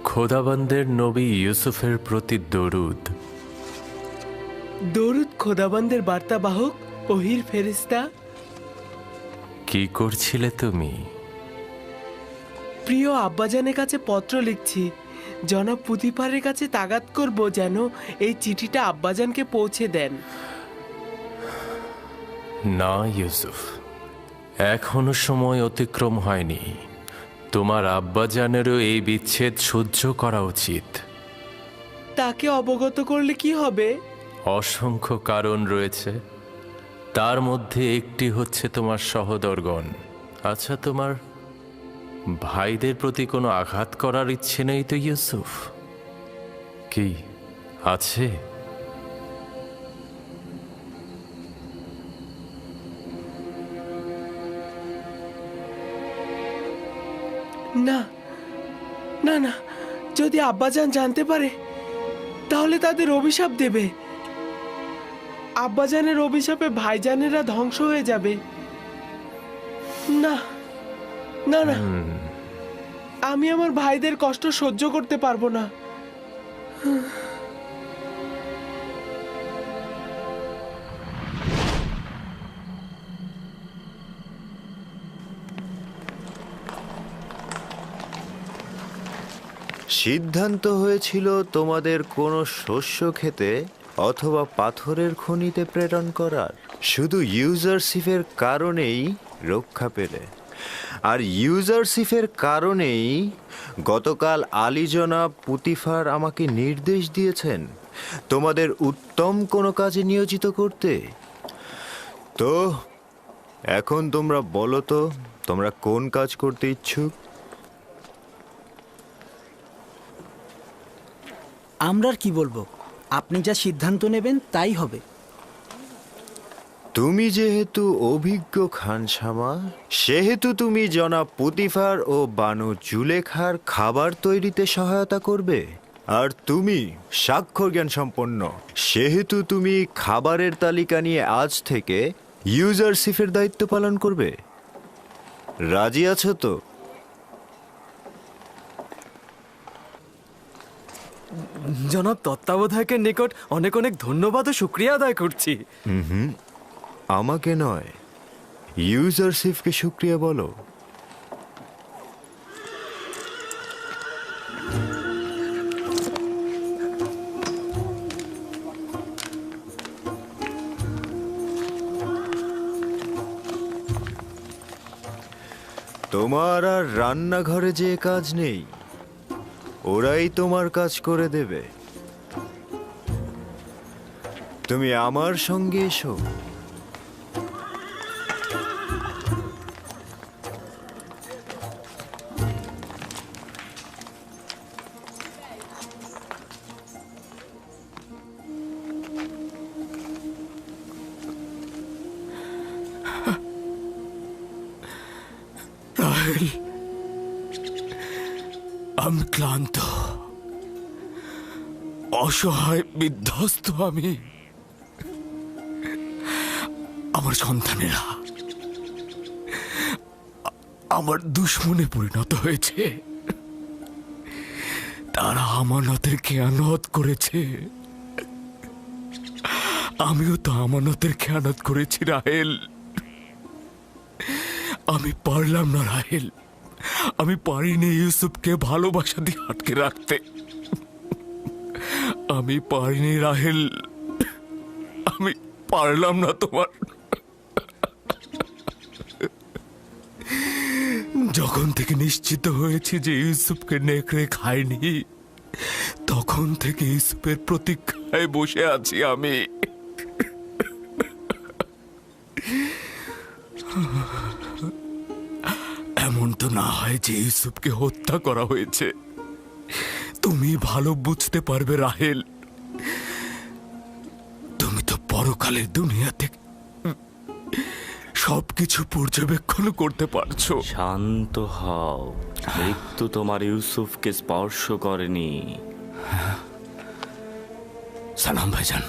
খোদাবন্দের নবী ইউসুফের প্রতি দরুদ। দরুদ খোদাবন্দের বার্তাবাহক ওহির ফেরেশতা। কি করছিলে তুমি? প্রিয় আব্বাজানের কাছে পত্র লিখছি, জনাব পুতিফারের কাছে তাগাদ করব যেন এই চিঠিটা আব্বাজানকে পৌঁছে দেন। না ইউসুফ, এখনো সময় অতিক্রম হয়নি। তোমার আব্বাজানেরও এই বিচ্ছেদ সহ্য করা উচিত। তাকে অবগত করলে কি হবে? অসংখ্য কারণ রয়েছে, তার মধ্যে একটি হচ্ছে তোমার সহোদরগণ। আচ্ছা, তোমার ভাইদের প্রতি কোনো আঘাত করার ইচ্ছে নেই তো ইউসুফ? কি আছে? না না না, যদি আব্বাজান জানতে পারে তাহলে তাদের অভিশাপ দেবে। আব্বাজানের অভিশাপে ভাইজানেরা ধ্বংস হয়ে যাবে। না না না, আমি আমার ভাইদের কষ্ট সহ্য করতে পারবো না। সিদ্ধান্ত হয়েছিল তোমাদের কোনো শস্য খেতে অথবা পাথরের খনিতে প্রেরণ করার, শুধু ইউজারশিপের কারণেই রক্ষা পেলে। আর ইউজারশিপের কারণেই গতকাল আলী জনাব পুতিফার আমাকে নির্দেশ দিয়েছেন তোমাদের উত্তম কোনো কাজে নিয়োজিত করতে। তো এখন তোমরা বলো তো, তোমরা কোন কাজ করতে ইচ্ছুক? আমরা আর কি বলবো, আপনি যা সিদ্ধান্ত নেবেন তাই হবে। তুমি যেহেতু অভিজ্ঞ খানসামা, সেহেতু তুমি জনাব পুতিফার ও বানু জুলেখার খাবার তৈরিতে সহায়তা করবে। আর তুমি স্বাক্ষর জ্ঞান সম্পন্ন, সেহেতু তুমি খাবারের তালিকা নিয়ে আজ থেকে ইউজারশিপের দায়িত্ব পালন করবে। রাজি আছো তো? জনাব তত্ত্বাবধায়কের নিকট অনেক অনেক ধন্যবাদ ও শুক্রিয়া আদায় করছি। আমাকে নয়, ইউজারশিপকে শুক্রিয়া বলো। তোমার আর রান্নাঘরে যে কাজ নেই, ওরাই তোমার কাজ করে দেবে। তুমি আমার সঙ্গে এসো। রাহেল, আমি ক্লান্ত, অসহায়, বিধ্বস্ত। আমি, আমার সন্তানেরা আমার দুশ্মনে পরিণত হয়েছে। তারা আমানতের খেয়ানত করেছে, আমিও তো আমানতের খেয়ানত করেছি রাহেল। আমি পারলাম না রাহেল, আমি পারিনি ইউসুফকে ভালোবাসা দিয়ে আটকে রাখতে। আমি পারিনি রাহেল, আমি পারলাম না। তোমার যখন থেকে নিশ্চিত হয়েছি যে ইউসুফকে নেকড়ে খায়নি, তখন থেকে ইউসুফের প্রতীক্ষায় বসে আছি আমি। এমন তো না হয় যে ইউসুফকে হত্যা করা হয়েছে। তুমি ভালো বুঝতে পারবে রাহেল, তুমি তো পরকালের দুনিয়া থেকে সবকিছু পর্যবেক্ষণ করতে পারছো। শান্ত হও, মৃত্যু তোমার ইউসুফকে স্পর্শ করেনি। সালাম ভাইজান।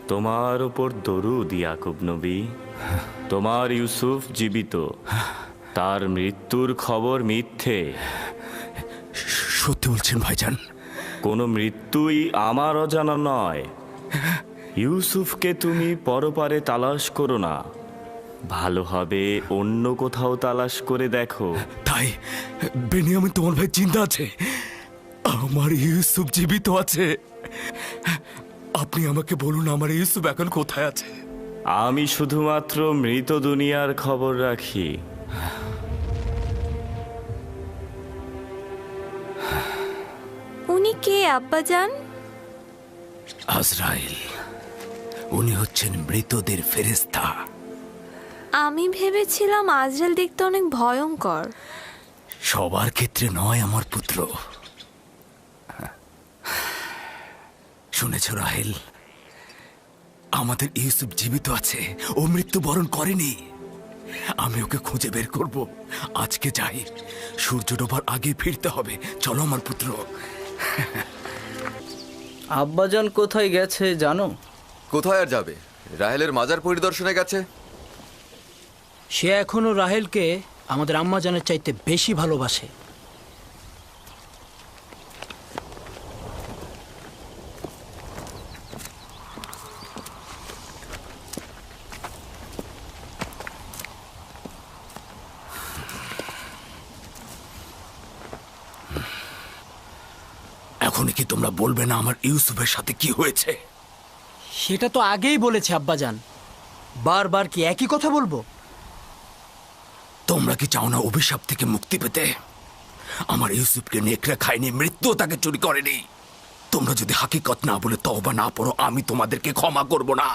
তোমার উপর দরুদ ইয়াকুব নবী। তোমার ইউসুফ জীবিত, তার মৃত্যুর খবর মিথ্যে। সত্যি বলছেন ভাইজান? কোনো মৃত্যুই আমার অজানা নয়। ইউসুফকে তুমি পরপারে তালাশ করো না, ভালো হবে অন্য কোথাও তালাশ করে দেখো। তাই বেনিয়ামিন তোমার ভাই চিন্তা আছে? আমার ইউসুফ জীবিত আছে। আপনি আমাকে বলুন আমার ইউসুফ এখন কোথায় আছে? আমি শুধুমাত্র মৃত দুনিয়ার খবর রাখি। উনি কে আব্বাজান? আজরাইল, উনি হচ্ছেন মৃতদের ফেরেশতা। আমি ভেবেছিলাম আজরাইল দেখতে অনেক ভয়ঙ্কর। সবার ক্ষেত্রে নয় আমার পুত্র। শুনেছ রাহেল, আমাদের ইউসুফ জীবিত আছে, ও মৃত্যুবরণ করেনি। আমি ওকে খুঁজে বের করব। আজকে যাই, সূর্য ডোবার আগে ফিরতে হবে। চলো আমার পুত্র। আব্বাজান কোথায় গেছে জানো? কোথায় আর যাবে? রাহেলের মাজার পরিদর্শনে গেছে। সে এখনো রাহেলকে আমাদের আম্মাজানের চাইতে বেশি ভালোবাসে। এখন কি তোমরা বলবে না আমার ইউসুফের সাথে কি হয়েছে? সেটা তো আগেই বলেছে আব্বাজান, বারবার কি একই কথা বলবো? তোমরা কি চাও না অভিশাপ থেকে মুক্তি পেতে? আমার ইউসুফকে নেকড়ে খায়নি, মৃত্যু তাকে চুরি করেনি। তোমরা যদি হাকিকত না বলে তওবা না পড়ো, আমি তোমাদেরকে ক্ষমা করব না।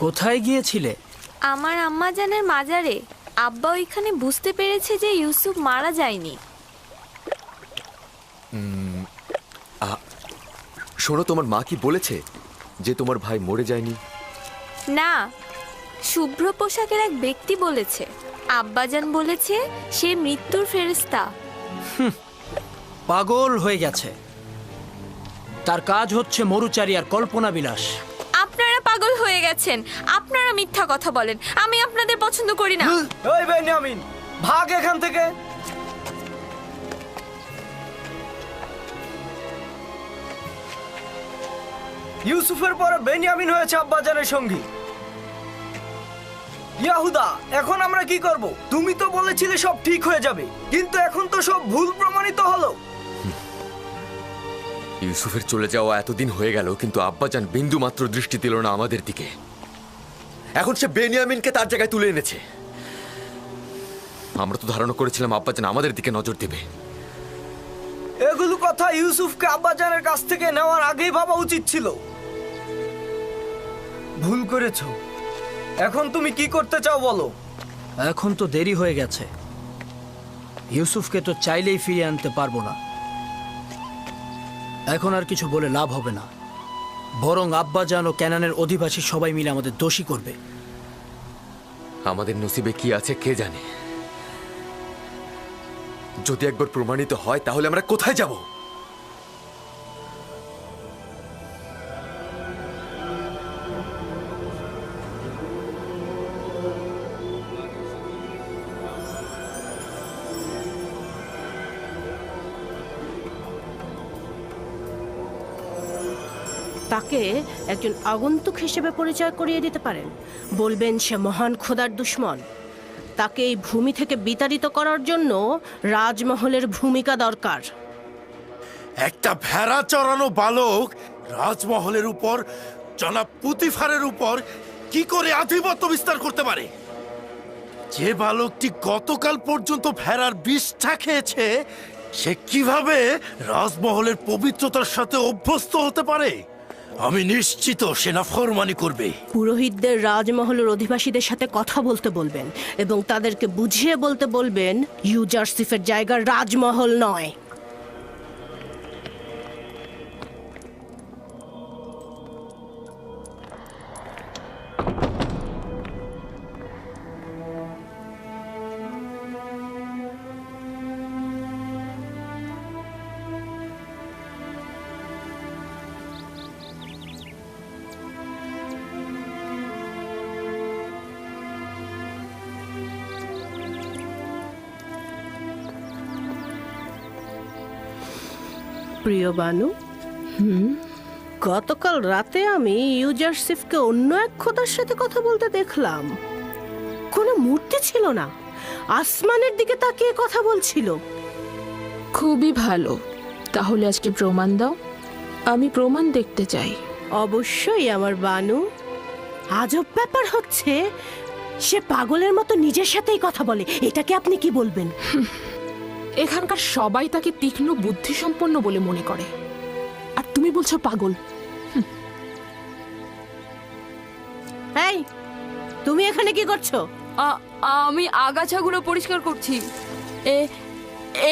কোথায় গিয়েছিলে? আমার আম্মাজানের মাজারে। আব্বা ওইখানে বুঝতে পেরেছে যে ইউসুফ মারা যায়নি। শোনো, তোমার মা কি বলেছে যে তোমার ভাই মরে যায়নি? না, শুভ্র পোশাকের এক ব্যক্তি বলেছে। আব্বাজান বলেছে সে মৃত্যুর ফেরেশতা। পাগল হয়ে গেছে। তার কাজ হচ্ছে মরুচারী আর কল্পনা বিলাস। আপনারা পাগল হয়ে গেছেন। আপনারা মিথ্যা কথা বলেন। আমি আপনাদের পছন্দ করি না। ওই বেনিয়ামিন, ভাগ এখান থেকে। ইউসুফের পরে বেনিয়ামিন হয়েছে আব্বাজানের সঙ্গী। ইয়াহুদা, এখন আমরা কি করব? তুমি তো বলেছিলে সব ঠিক হয়ে যাবে, কিন্তু এখন তো সব ভুল প্রমাণিত হলো। ইউসুফের চলে যাওয়া এতদিন হয়ে গেল, কিন্তু আব্বাজান বিন্দু মাত্র দৃষ্টি দিল না আমাদের দিকে। এখন সে বেনিয়ামিনকে তার জায়গায় তুলে এনেছে। আমরা তো ধারণা করেছিলাম আব্বাজান আমাদের দিকে নজর দেবে। এগুলো কথা ইউসুফকে আব্বাজানের কাছ থেকে নেওয়ার আগেই ভাবা উচিত ছিল। ভুল করেছো। এখন তুমি কি করতে চাও বলো? এখন তো দেরি হয়ে গেছে। ইউসুফকে তো চাইলেই ফিরিয়ে আনতে পারবো না। এখন আর কিছু বলে লাভ হবে না, বরং আব্বাজান ও ক্যানানের অধিবাসী সবাই মিলে আমাদের দোষী করবে। আমাদের নসিবে কি আছে কে জানে। যদি একবার প্রমাণিত হয় তাহলে আমরা কোথায় যাব? তাকে একজন আগন্তুক হিসেবে পরিচয় করিয়ে দিতে পারেন। বলবেন সে মহান খোদার দুশমন। তাকে এই ভূমি থেকে বিতাড়িত করার জন্য রাজমহলের ভূমিকা দরকার। একটা ভেড়া চড়ানো বালক রাজমহলের উপর, জনাব পুতিফারের উপর কি করে আধিপত্য বিস্তার করতে পারে? যে বালকটি গতকাল পর্যন্ত ভেড়ার বিষটা খেয়েছে, সে কিভাবে রাজমহলের পবিত্রতার সাথে অভ্যস্ত হতে পারে? আমি নিশ্চিত সে নাফরমানি করবে। পুরোহিতদের রাজমহলের অধিবাসীদের সাথে কথা বলতে বলবেন এবং তাদেরকে বুঝিয়ে বলতে বলবেন ইউজারসিফের জায়গা রাজমহল নয়। প্রিয় বানু, গতকাল রাতে আমি ইউজারসিফকে অন্য এক খোদার সাথে কথা বলতে দেখলাম। কোনো মূর্তি ছিল না, আসমানের দিকে তাকিয়ে কথা বলছিল। খুবই ভালো, তাহলে আজকে প্রমাণ দাও, আমি প্রমাণ দেখতে চাই। অবশ্যই আমার বানু। আজব ব্যাপার হচ্ছে, সে পাগলের মতো নিজের সাথেই কথা বলে। এটাকে আপনি কি বলবেন? এখানকার সবাই তাকে তীক্ষ্ণ বুদ্ধিসম্পন্ন বলে মনে করে, আর তুমি বলছো পাগল। এই, তুমি এখানে কি করছো? আমি আগাছাগুলো পরিষ্কার করছি।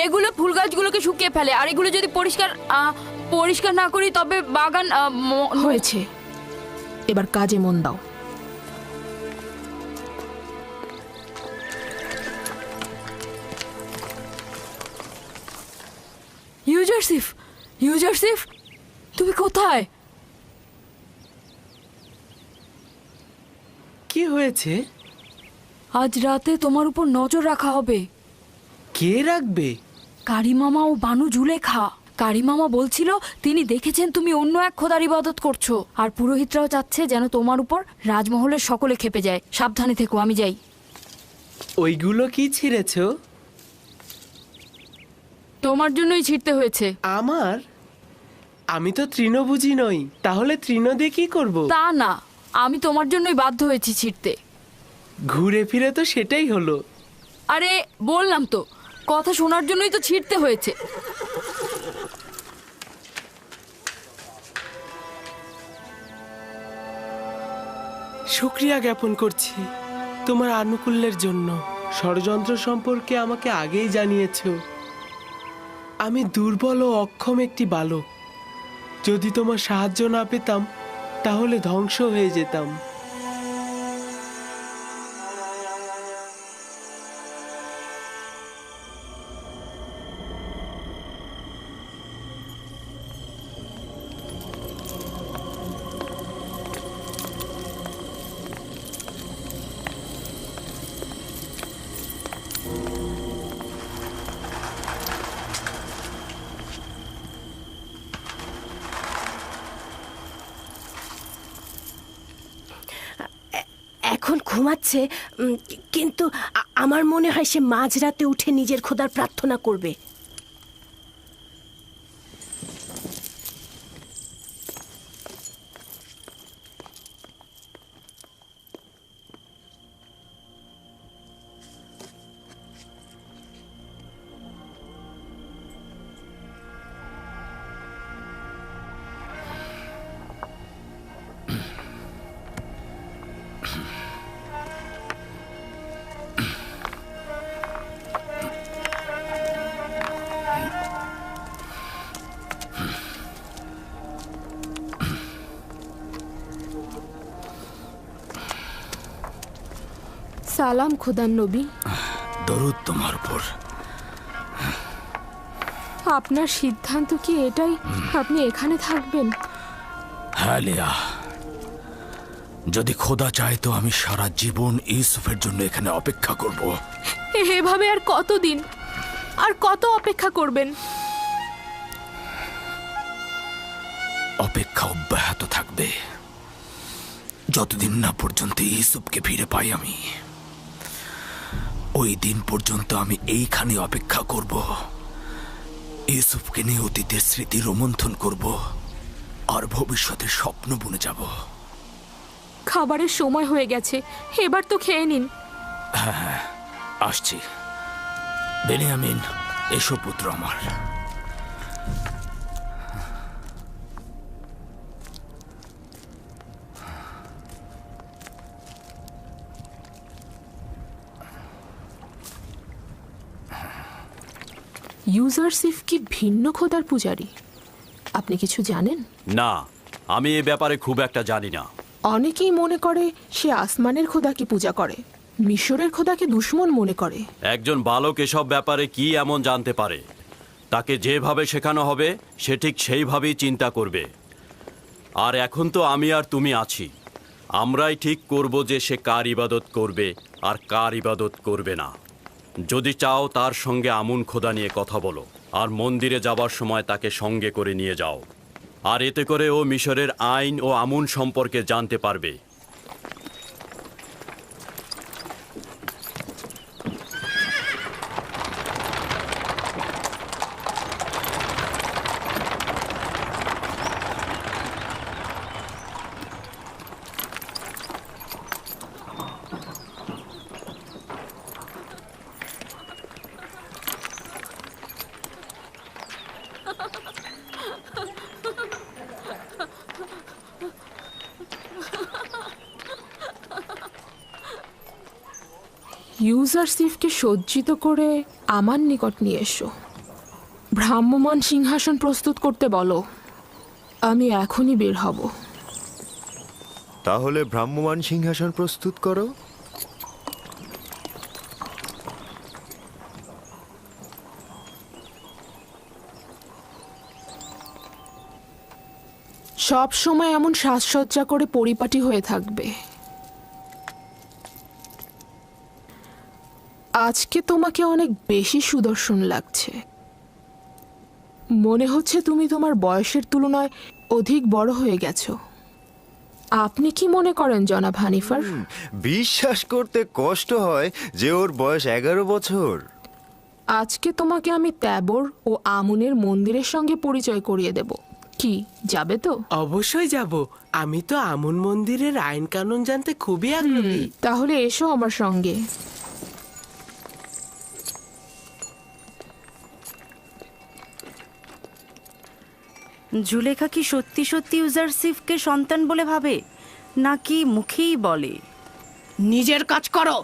এগুলো ফুল গাছগুলোকে শুকিয়ে ফেলে, আর এগুলো যদি পরিষ্কার না করি তবে বাগান হয়েছে, এবার কাজে মন দাও। ইউজারসিফ, তুমি কোথায়? কি হয়েছে? আজ রাতে তোমার উপর নজর রাখা হবে। কে রাখবে? কারিমামা ও বানু জুলেখা। কারিমামা বলছিল তিনি দেখেছেন তুমি অন্য এক খোদার ইবাদত করছো, আর পুরোহিতরাও চাচ্ছে যেন তোমার উপর রাজমহলের সকলে খেপে যায়। সাবধানে থেকো, আমি যাই। ওইগুলো কি ছিঁড়েছো? তোমার জন্যই ছিঁড়তে হয়েছে। আমার? আমি তো তৃণভোজী নই, তাহলে তৃণ দিয়ে কি করবো? তা না, আমি তোমার জন্যই বাধ্য হয়েছি ছিঁড়তে। ঘুরে ফিরে তো সেটাই হলো। আরে বললাম তো, কথা শোনার জন্যই তো ছিঁড়তে হয়েছে। শুকরিয়া জ্ঞাপন করছি তোমার আনুকূল্যের জন্য। ষড়যন্ত্র সম্পর্কে আমাকে আগেই জানিয়েছো। আমি দুর্বল ও অক্ষম একটি বালক। যদি তোমার সাহায্য না পেতাম তাহলে ধ্বংস হয়ে যেতাম। এখন ঘুমাচ্ছে, কিন্তু আমার মনে হয় সে মাঝরাতে উঠে নিজের খোদার প্রার্থনা করবে। সালাম খোদার নবী। দরুদ তোমার উপর। আপনার সিদ্ধান্ত কি এটাই, আপনি এখানে থাকবেন? হ্যাঁ লিয়া, যদি খোদা চায় তো আমি সারা জীবন ইউসুফের জন্য এখানে অপেক্ষা করব। এভাবে আর কতদিন, আর কত অপেক্ষা করবেন? অপেক্ষা অব্যাহত থাকবে যতদিন না পর্যন্ত ইউসুফকে ফিরে পাই আমি। ওই দিন পর্যন্ত আমি এইখানে অপেক্ষা করব। ইউসুফকে নিয়ে অতীতের স্মৃতি রোমন্থন করব, আর ভবিষ্যতের স্বপ্ন বুনে যাব। খাবারের সময় হয়ে গেছে, এবার তো খেয়ে নিন। হ্যাঁ, আসছি। বেনিয়ামিন, এসো পুত্র আমার। ইউজারসিফ কি ভিন্ন খোদার পূজারী? আপনি কিছু জানেন? না, আমি এ ব্যাপারে খুব একটা জানি না। অনেকেই মনে করে সে আসমানের খোদাকে পূজা করে, মিশরের খোদাকে দুশমন মনে করে। একজন বালক এসব ব্যাপারে কি এমন জানতে পারে? তাকে যেভাবে শেখানো হবে সে ঠিক সেইভাবেই চিন্তা করবে। আর এখন তো আমি আর তুমি আছি, আমরাই ঠিক করব যে সে কার ইবাদত করবে আর কার ইবাদত করবে না। যদি চাও তার সঙ্গে আমুন খোদা নিয়ে কথা বলো, আর মন্দিরে যাবার সময় তাকে সঙ্গে করে নিয়ে যাও। আর এতে করে ও মিশরের আইন ও আমুন সম্পর্কে জানতে পারবে। ইউজারসিফকে সজ্জিত করে আমার নিকট নিয়ে এসো। ভ্রাম্যমান সিংহাসন প্রস্তুত করতে বলো। আমি এখনই বের হব। তাহলে ভ্রাম্যমান সিংহাসন প্রস্তুত করো। সব সময় এমন সাজসজ্জা করে পরিপাটি হয়ে থাকবে। আজকে তোমাকে অনেক বেশি সুদর্শন লাগছে। মনে হচ্ছে তুমি তোমার বয়সের তুলনায় অধিক বড় হয়ে গেছো। আপনি কি মনে করেন জনাব হানিফার? বিশ্বাস করতে কষ্ট হয় যে ওর বয়স 11 বছর। আজকে তোমাকে আমি ত্যাবর ও আমুনের মন্দিরের সঙ্গে পরিচয় করিয়ে দেব। কি যাবে তো? অবশ্যই যাব। আমি তো আমুন মন্দিরের আইন কানুন জানতে খুবই আগ্রহী। তাহলে এসো আমার সঙ্গে। জুলেখা কি সত্যি সত্যি ইউজারসিফকে সন্তান বলে ভাবে, নাকি মুখেই বলে? নিজের কাজ করো।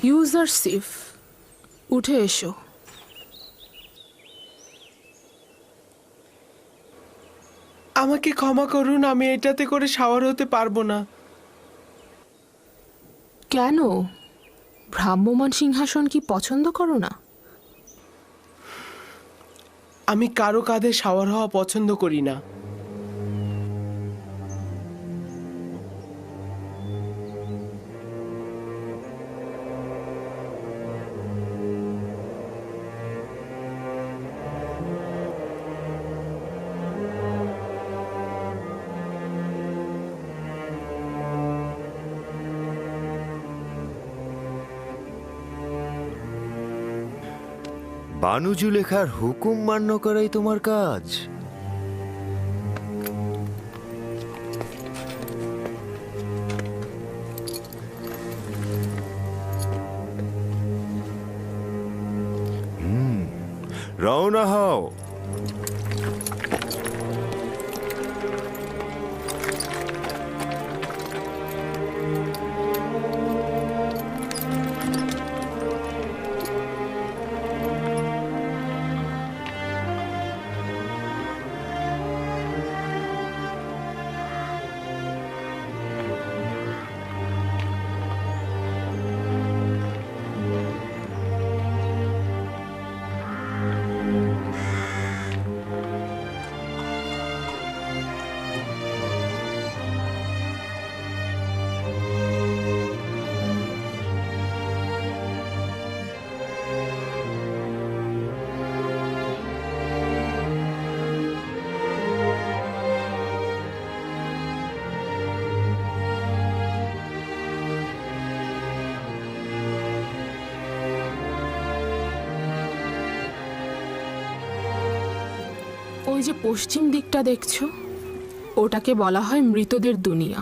ইউজারসিফ, উঠে এসো। আমাকে ক্ষমা করুন, আমি এটাতে করে শাওয়ার হতে পারবো না। কেন? ভ্রাম্যমান সিংহাসন কি পছন্দ করো না? আমি কারো কাঁধে শাওয়ার হওয়া পছন্দ করি না। বানু জুলেখার হুকুম মান্য করাই তোমার কাজ। রওনা হও। ওই যে পশ্চিম দিকটা দেখছো, ওটাকে বলা হয় মৃতদের দুনিয়া।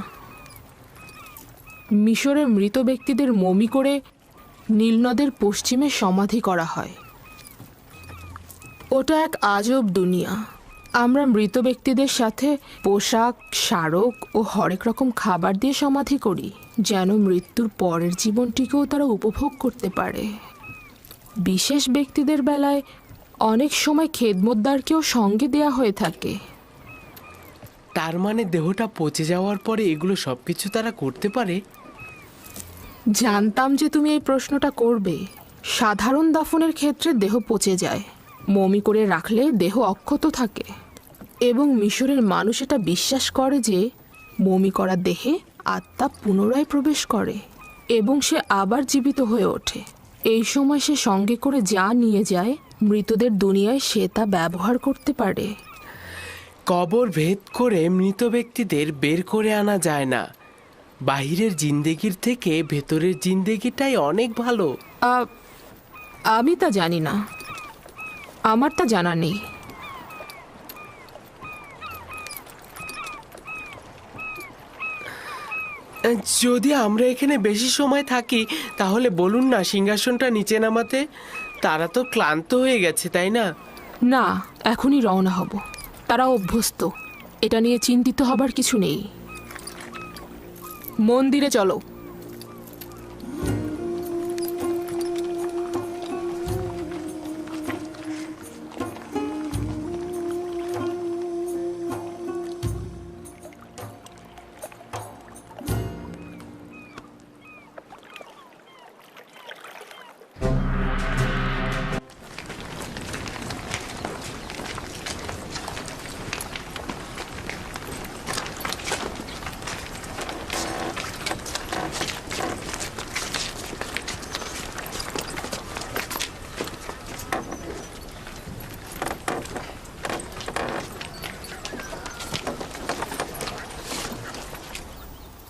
মিশরে মৃত ব্যক্তিদের মমি করে নীলনদের পশ্চিমে সমাধি করা হয়। ওটা এক আজব দুনিয়া। আমরা মৃত ব্যক্তিদের সাথে পোশাক, স্মারক ও হরেক রকম খাবার দিয়ে সমাধি করি, যেন মৃত্যুর পরের জীবনটিকেও তারা উপভোগ করতে পারে। বিশেষ ব্যক্তিদের বেলায় অনেক সময় খেদমতদারকেও সঙ্গে দেয়া হয়ে থাকে। তার মানে দেহটা পচে যাওয়ার পরে এগুলো সবকিছু তারা করতে পারে? জানতাম যে তুমি এই প্রশ্নটা করবে। সাধারণ দাফনের ক্ষেত্রে দেহ পচে যায়, মমি করে রাখলে দেহ অক্ষত থাকে এবং মিশরের মানুষ এটা বিশ্বাস করে যে মমি করা দেহে আত্মা পুনরায় প্রবেশ করে এবং সে আবার জীবিত হয়ে ওঠে। এই সময় সে সঙ্গে করে যা নিয়ে যায় মৃতদের দুনিয়ায় সে তা ব্যবহার করতে পারে। কবর ভেদ করে মৃত ব্যক্তিদের বের করে আনা যায় না। বাহিরের জিন্দেগির থেকে ভেতরের জিন্দেগিটাই অনেক ভালো। আমি তা জানি না, আমার তা জানা নেই। যদি আমরা এখানে বেশি সময় থাকি তাহলে বলুন না সিংহাসনটা নিচে নামাতে। তারা তো ক্লান্ত হয়ে গেছে, তাই না? না, এখনই রওনা হব। তারা অভ্যস্ত, এটা নিয়ে চিন্তিত হবার কিছু নেই। মন্দিরে চলো।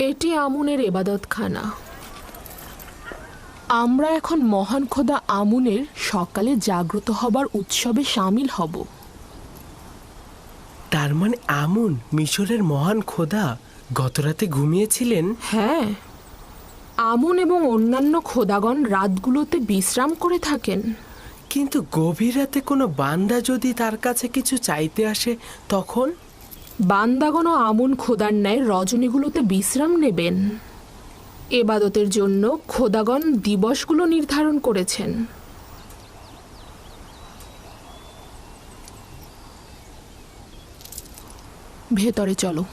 এটি আমুনের এবাদতখানা। আমরা এখন মহান খোদা আমুনের সকালে জাগ্রত হবার উৎসবে সামিল হব। তার মানে আমুন মিশরের মহান খোদা গতরাতে ঘুমিয়েছিলেন? হ্যাঁ, আমুন এবং অন্যান্য খোদাগণ রাতগুলোতে বিশ্রাম করে থাকেন। কিন্তু গভীর রাতে কোনো বান্দা যদি তার কাছে কিছু চাইতে আসে তখন? বান্দাগণ ও আমুন খোদার ন্যায় রজনীগুলোতে বিশ্রাম নেবেন। এবাদতের জন্য খোদাগণ দিবসগুলো নির্ধারণ করেছেন। ভেতরে চলো।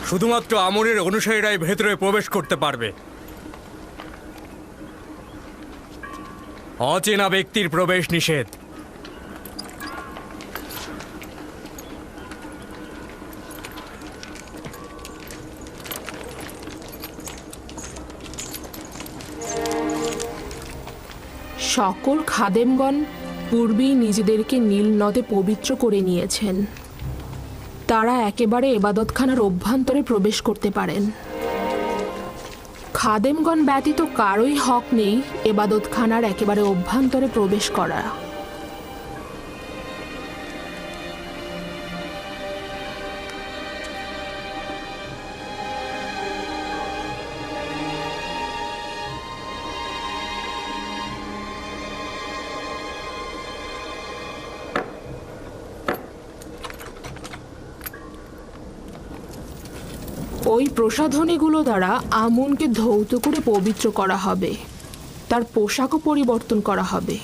শুধুমাত্র আমরের অনুসারীরাই ভেতরে প্রবেশ করতে পারবে। অচেনা ব্যক্তির প্রবেশ নিষেধ। সকল খাদেমগণ পূর্বেই নিজেদেরকে নীল নদে পবিত্র করে নিয়েছেন। তারা একেবারে এবাদতখানার অভ্যন্তরে প্রবেশ করতে পারেন। খাদেমগণ ব্যতীত কারোই হক নেই এবাদতখানার একেবারে অভ্যন্তরে প্রবেশ করা। ওই প্রসাধনীগুলো দ্বারা আমুনকে ধৌত করে পবিত্র করা হবে। তার পোশাকও পরিবর্তন করা হবে।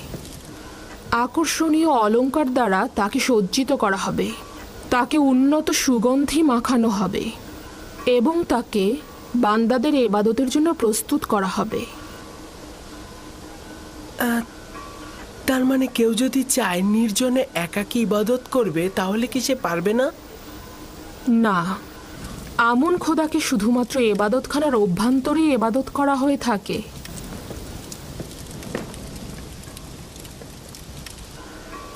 আকর্ষণীয় অলংকার দ্বারা তাকে সজ্জিত করা হবে। তাকে উন্নত সুগন্ধি মাখানো হবে এবং তাকে বান্দাদের ইবাদতের জন্য প্রস্তুত করা হবে। তার মানে কেউ যদি চায় নির্জনে একাকী ইবাদত করবে তাহলে কি সে পারবে না? না, আমুন খোদাকে শুধুমাত্র এবাদতখানার অভ্যন্তরেই এবাদত করা হয়ে থাকে।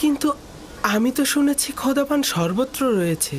কিন্তু আমি তো শুনেছি খোদাপান সর্বত্র রয়েছে।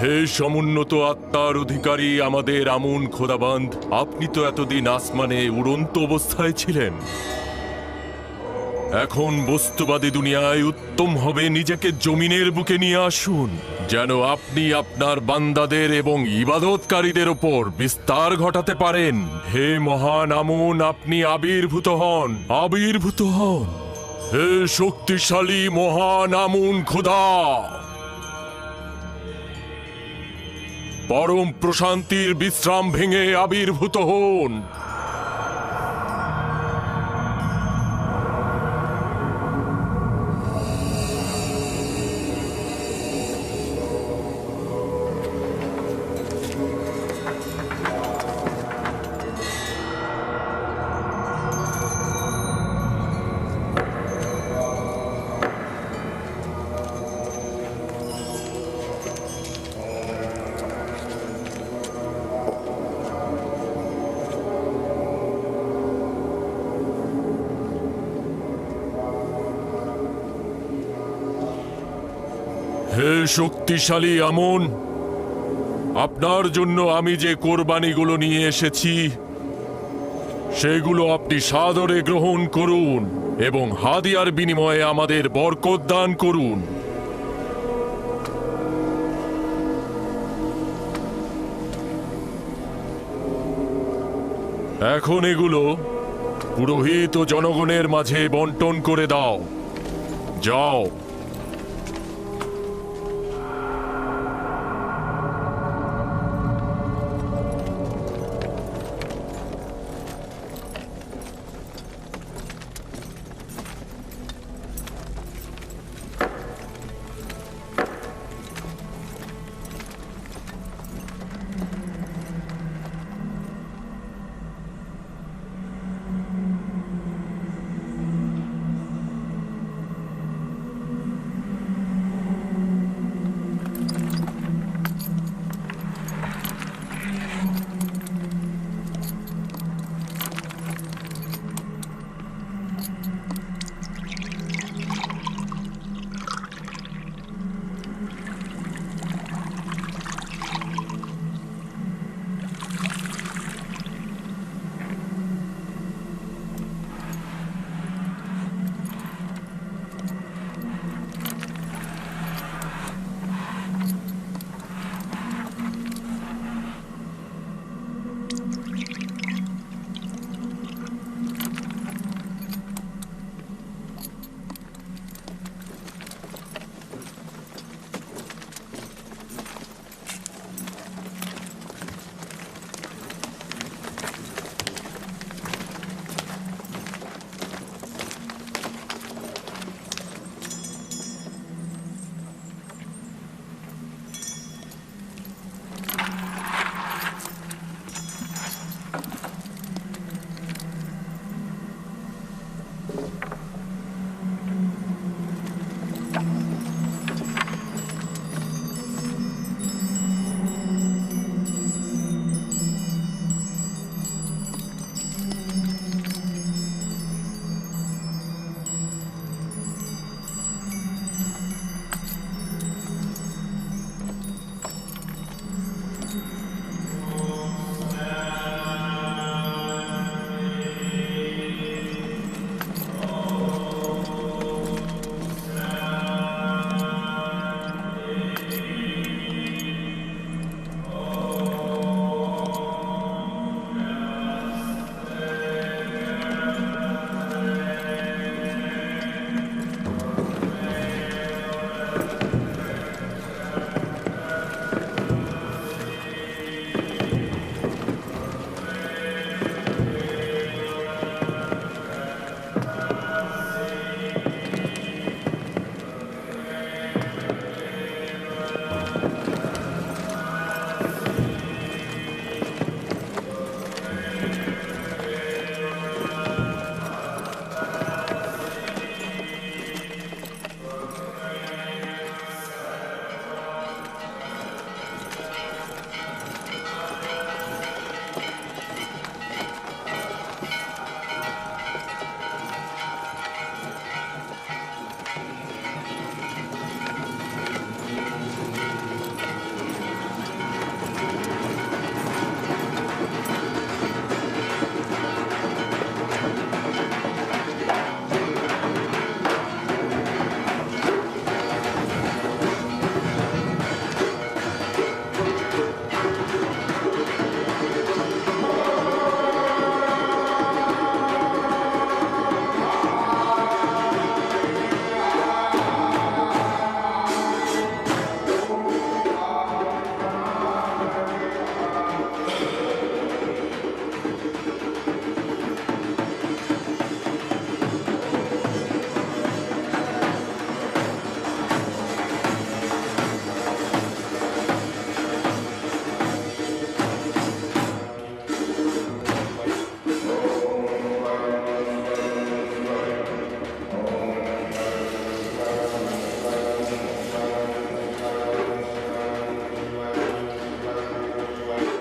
হে সমুন্নত আত্মার অধিকারী আমাদের আমুন খোদাবান্ধ, আপনি তো এতদিন আসমানে উড়ন্ত অবস্থায় ছিলেন। এখন বস্তুবাদী দুনিয়ায় উত্তম হবে নিজেকে জমিনের বুকে নিয়ে আসুন, যেন আপনি আপনার বান্দাদের এবং ইবাদতকারীদের ওপর বিস্তার ঘটাতে পারেন। হে মহান আমুন, আপনি আবির্ভূত হন, আবির্ভূত হন। হে শক্তিশালী মহান আমুন খোদা, পরম প্রশান্তির বিশ্রাম ভেঙে আবির্ভূত হন। হে শক্তিশালী আমুন, আপনার জন্য আমি যে কোরবানিগুলো নিয়ে এসেছি সেগুলো আপনি সাদরে গ্রহণ করুন এবং হাদিয়ার বিনিময়ে আমাদের বরকত দান করুন। এখন এগুলো পুরোহিত ও জনগণের মাঝে বন্টন করে দাও। যাও।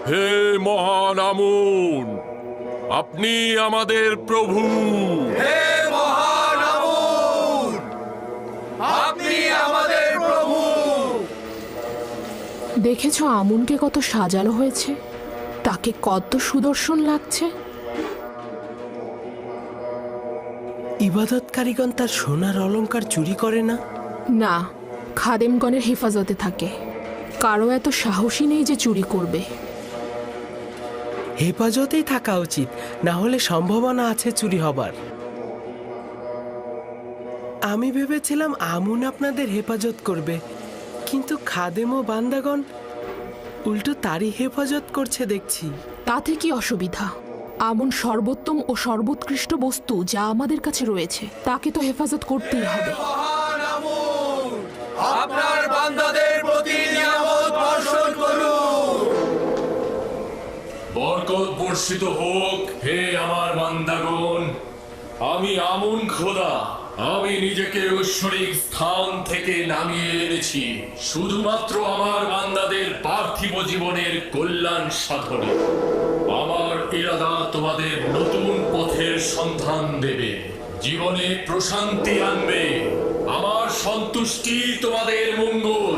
হে মহান আমুন, আপনি আমাদের প্রভু। হে মহান আমুন, আপনি আমাদের প্রভু। দেখেছো আমুনকে কত সাজানো হয়েছে, তাকে কত সুদর্শন লাগছে। ইবাদতকারীগণ তার সোনার অলংকার চুরি করে না? না, খাদেমগণের হেফাজতে থাকে। কারো এত সাহসী নেই যে চুরি করবে। হেফাজতেই থাকা উচিত, না হলে সম্ভাবনা আছে চুরি হবার। আমি ভেবেছিলাম আমুন আপনাদের হেফাজত করবে, কিন্তু খাদেম ও বান্দাগণ উল্টো তারই হেফাজত করছে দেখছি। তাতে কি অসুবিধা? আমুন সর্বোত্তম ও সর্বোৎকৃষ্ট বস্তু যা আমাদের কাছে রয়েছে, তাকে তো হেফাজত করতেই হবে। আপনার বান্দাদের প্রতি নিয়ামত বর্ষণ করুন। বরকত বর্ষিত হোক হে আমার বান্দাগণ। আমি আমুন খোদা, আমি নিজেকে ঐশ্বরিক স্থান থেকে নামিয়ে এনেছি শুধুমাত্র আমার বান্দাদের পার্থিব জীবনের কল্যাণ সাধনে। আমার ইরাদা তোমাদের নতুন পথের সন্ধান দেবে, জীবনে প্রশান্তি আনবে। আমার সন্তুষ্টি তোমাদের মঙ্গল।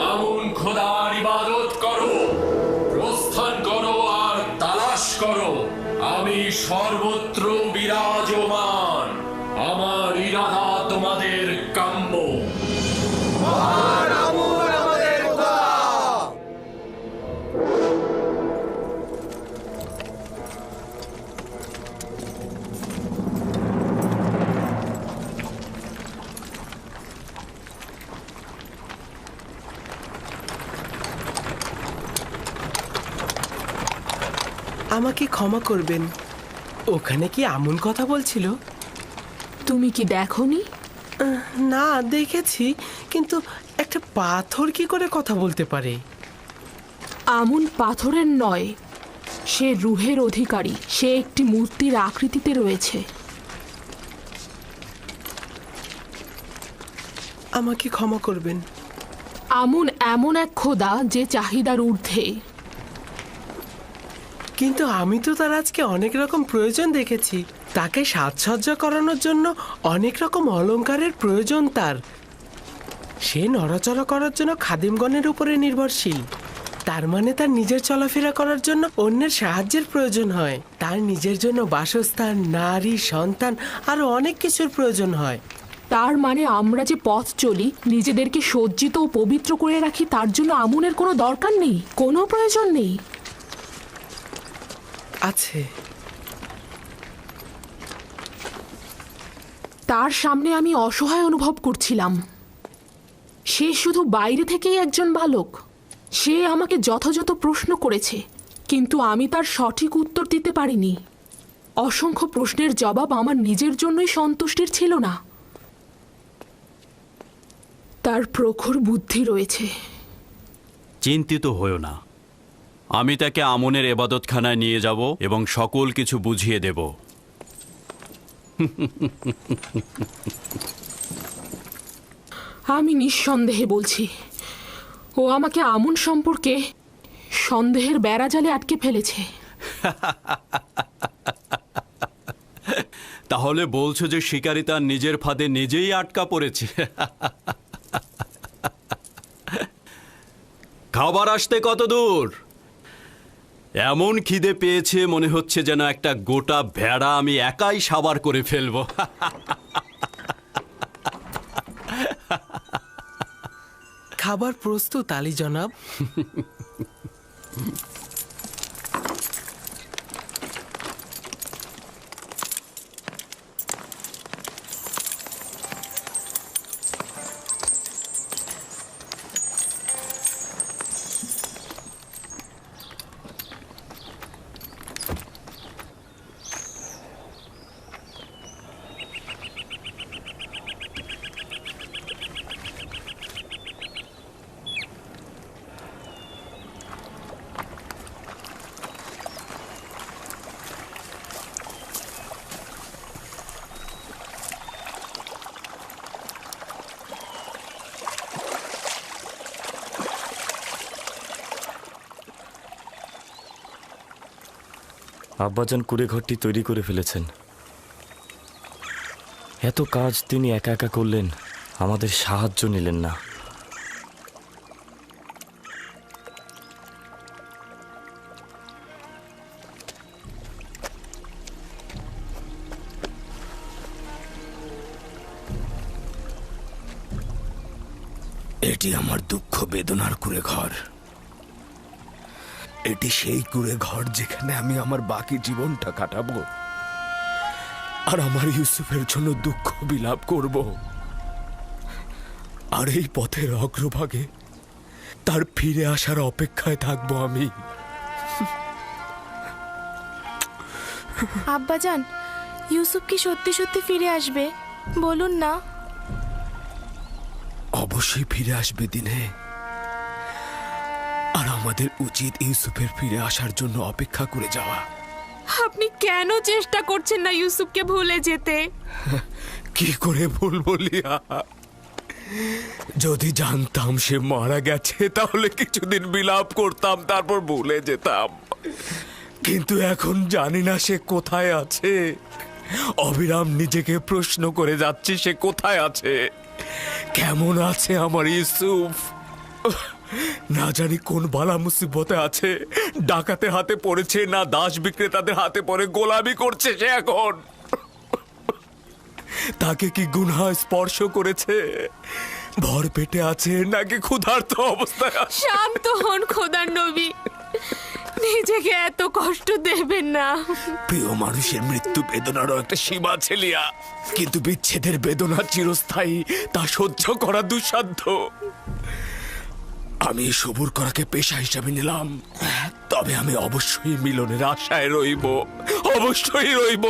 আমুন খোদার ইবাদত করো, প্রস্থান করো আর তালাশ করো। আমি সর্বত্র বিরাজমান। আমার ইরাদা তোমাদের কাম্য। মহান আমুন আমাদের খোদা। আমাকে ক্ষমা করবেন, ওখানে কি আমুন কথা বলছিল? তুমি কি দেখোনি? না, দেখেছি, কিন্তু একটা পাথর কি করে কথা বলতে পারে? আমুন পাথরের নয়, সে রুহের অধিকারী। সে একটি মূর্তির আকৃতিতে রয়েছে। আমাকে ক্ষমা করবেন। আমুন এমন এক খোদা যে চাহিদার ঊর্ধ্বে। কিন্তু আমি তো তার আজকে অনেক রকম প্রয়োজন দেখেছি। তাকে সাজসজ্জা করানোর জন্য অনেক রকম অলংকারের প্রয়োজন তার। সে নড়াচড়া করার জন্য খাদিমগণের উপরে নির্ভরশীল। তার মানে তার নিজের চলাফেরা করার জন্য অন্যের সাহায্যের প্রয়োজন হয়। তার নিজের জন্য বাসস্থান, নারী, সন্তান আরো অনেক কিছুর প্রয়োজন হয়। তার মানে আমরা যে পথ চলি, নিজেদেরকে সজ্জিত ও পবিত্র করে রাখি, তার জন্য আমুনের কোনো দরকার নেই, কোনো প্রয়োজন নেই। আছে। তার সামনে আমি অসহায় অনুভব করছিলাম। সে শুধু বাইরে থেকেই একজন বালক। সে আমাকে যথাযথ প্রশ্ন করেছে, কিন্তু আমি তার সঠিক উত্তর দিতে পারিনি। অসংখ্য প্রশ্নের জবাব আমার নিজের জন্যই সন্তুষ্টির ছিল না। তার প্রখর বুদ্ধি রয়েছে। চিন্তিত হও না, আমি তাকে আমনের এবাদতখানায় নিয়ে যাব এবং সকল কিছু বুঝিয়ে দেব। আমি নিঃসন্দেহে বলছি, ও আমাকে আমন সম্পর্কে সন্দেহের বেড়াজালে আটকে ফেলেছে। তাহলে বলছো যে শিকারী তার নিজের ফাঁদে নিজেই আটকা পড়েছে? খাবার আসতে কত দূর? এমন খিদে পেয়েছে মনে হচ্ছে যেন একটা গোটা ভেড়া আমি একাই সাবার করে ফেলবো। খাবার প্রস্তুত আলী জনাব। আব্বাজান কুঁড়ে ঘরটি তৈরি করে ফেলেছেন। এত কাজ তিনি একা একা করলেন, আমাদের সাহায্য নিলেন না। এটি আমার দুঃখ বেদনার কুঁড়ে ঘর। এটি সেই কুঁড়ে ঘর যেখানে আমি আমার বাকি জীবনটা কাটাবো আর আমার ইউসুফের জন্য দুঃখ বিলাপ করব। আর এই পথের অগ্রভাগে তার ফিরে আসার অপেক্ষায় থাকবো আমি। আব্বাজান, ইউসুফ কি সত্যি সত্যি ফিরে আসবে? বলুন না। অবশ্যই ফিরে আসবে দিনে, আর আমাদের উচিত ইউসুফের ফিরে আসার জন্য অপেক্ষা করে যাওয়া। আপনি কেন চেষ্টা করছেন না ইউসুফকে ভুলে যেতে? কি করে ভুলবো লিয়া? যদি জানতাম সে মারা গেছে তাহলে কিছুদিন বিলাপ করতাম, তারপর ভুলে যেতাম। কিন্তু এখন জানি না সে কোথায় আছে। অবিরাম নিজেকে প্রশ্ন করে যাচ্ছি সে কোথায় আছে, কেমন আছে আমার ইউসুফ। না জানি কোন বালা মুসিবতে আছে, ডাকাতের হাতে পড়েছে না দাস বিক্রেতাদের হাতে পড়ে গোলামি করছে সে এখন। তাকে কি গুনাহ স্পর্শ করেছে? ভর পেটে আছে নাকি ক্ষুধার্ত অবস্থায় আছে? শান্ত হন খোদার নবী, নিজেকে এত কষ্ট দেবেন না। প্রিয় মানুষের মৃত্যু বেদনারও একটা সীমা আছে লিয়া, কিন্তু বিচ্ছেদের বেদনা চিরস্থায়ী, তা সহ্য করা দুঃসাধ্য। আমি সবুর করাকে পেশা হিসাবে নিলাম, তবে আমি অবশ্যই মিলনের আশায় রইব, অবশ্যই রইব।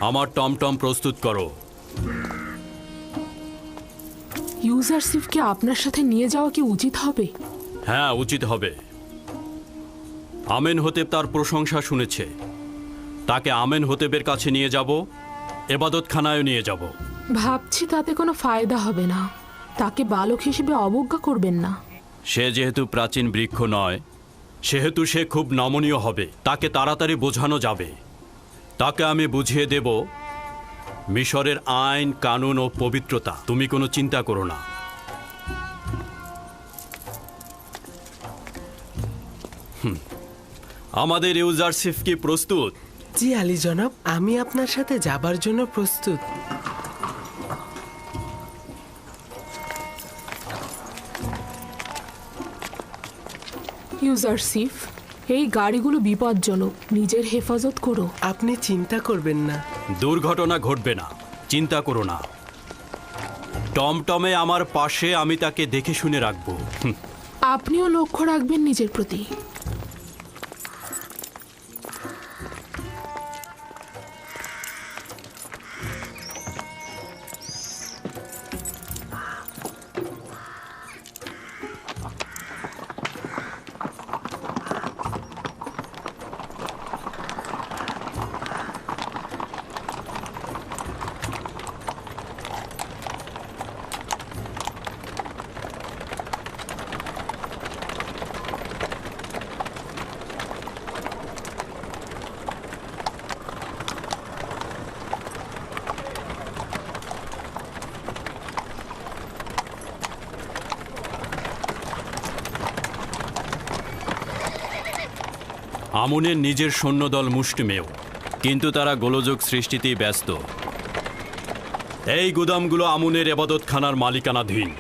আমার টমটম প্রস্তুত করো। ইউজারসিফকে আপনার সাথে নিয়ে যাওয়া কি উচিত হবে? হ্যাঁ, উচিত হবে। আমেন হতেব তার প্রশংসা শুনেছে, তাকে আমেন হতেবের কাছে নিয়ে যাব, এবাদতখানায় নিয়ে যাব। ভাবছি তাতে কোনো ফায়দা হবে না। তাকে বালক হিসেবে অবজ্ঞা করবেন না। সে যেহেতু প্রাচীন বৃক্ষ নয়, সেহেতু সে খুব নমনীয় হবে, তাকে তাড়াতাড়ি বোঝানো যাবে। তাকে আমি বুঝিয়ে দেব মিশরের আইন কানুন ও পবিত্রতা। তুমি কোনো চিন্তা করো না। আমাদের ইউজারসিফ কি প্রস্তুত? জি আলী জনাব, আমি আপনার সাথে যাবার জন্য প্রস্তুত। ইউজারসিফ, এই গাড়িগুলো বিপজ্জনক, নিজের হেফাজত করো। আপনি চিন্তা করবেন না, দুর্ঘটনা ঘটবে না, চিন্তা করো না। টমটমে আমার পাশে, আমি তাকে দেখে শুনে রাখবো। আপনিও লক্ষ্য রাখবেন নিজের প্রতি। আমুনের নিজের সৈন্যদল মুষ্টিমেয়, কিন্তু তারা গোলযোগ সৃষ্টিতেই ব্যস্ত। এই গুদামগুলো আমুনের এবাদতখানার মালিকানাধীন।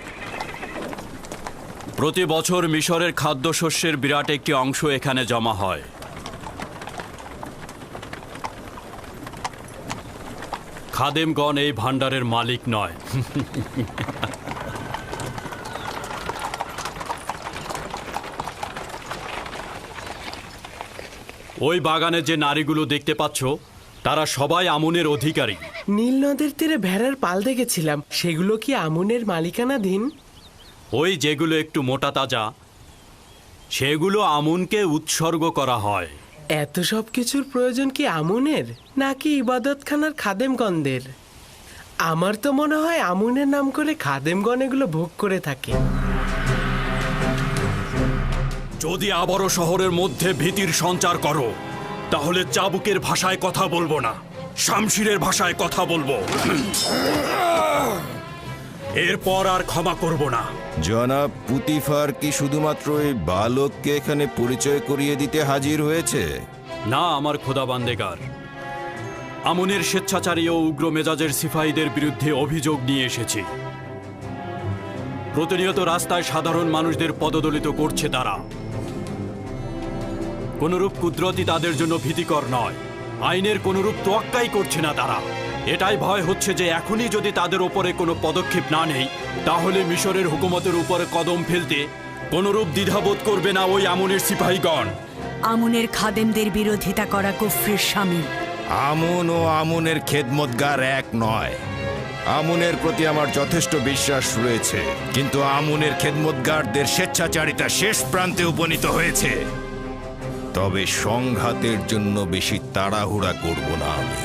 প্রতি বছর মিশরের খাদ্যশস্যের বিরাট একটি অংশ এখানে জমা হয়। খাদেমগণ এই ভাণ্ডারের মালিক নয়। ওই বাগানে যে নারীগুলো দেখতে পাচ্ছ তারা সবাই আমুনের অধিকারী। নীল নদের তীরে ভেড়ার পাল দেখেছিলাম, সেগুলো কি আমুনের মালিকানাধীন? ওই যেগুলো একটু মোটা তাজা সেগুলো আমুনকে উৎসর্গ করা হয়। এত সব কিছুর প্রয়োজন কি আমুনের নাকি ইবাদতখানার খাদেমগণদের? আমার তো মনে হয় আমুনের নাম করে খাদেমগণ এগুলো ভোগ করে থাকে। যদি আবারও শহরের মধ্যে ভীতির সঞ্চার করো তাহলে চাবুকের ভাষায় কথা বলবো না, শামশিরের ভাষায় কথা বলবো। এরপর আর ক্ষমা করব না। জনাব পুতিফার কি শুধুমাত্র এই বালককে এখানে পরিচয় করিয়ে দিতে হাজির হয়েছে? না আমার খোদা বান্দেগার, আমুনের স্বেচ্ছাচারী ও উগ্র মেজাজের সিপাহীদের বিরুদ্ধে অভিযোগ নিয়ে এসেছি। প্রতিনিয়ত রাস্তায় সাধারণ মানুষদের পদদলিত করছে তারা। কোনরূপ কুদরতি তাদের জন্য ভীতিকর নয়, আইনের কোনরূপ তোয়াক্কাই করছে না তারা। এটাই ভয় হচ্ছে যে এখনই যদি তাদের ওপরে কোনো পদক্ষেপ না নেই তাহলে মিশরের হুকুমতের উপরে কদম ফেলতে কোনরূপ দ্বিধাবোধ করবে না ওই আমুনের সিপাহীগণ। আমুনের খাদেমদের বিরোধিতা করা কুফরির শামিল। আমুন ও আমুনের খেদমতগার এক নয়। আমুনের প্রতি আমার যথেষ্ট বিশ্বাস রয়েছে, কিন্তু আমুনের খেদমতগারদের স্বেচ্ছাচারিতা শেষ প্রান্তে উপনীত হয়েছে। তবে সংঘাতের জন্য বেশি তাড়াহুড়া করব না আমি।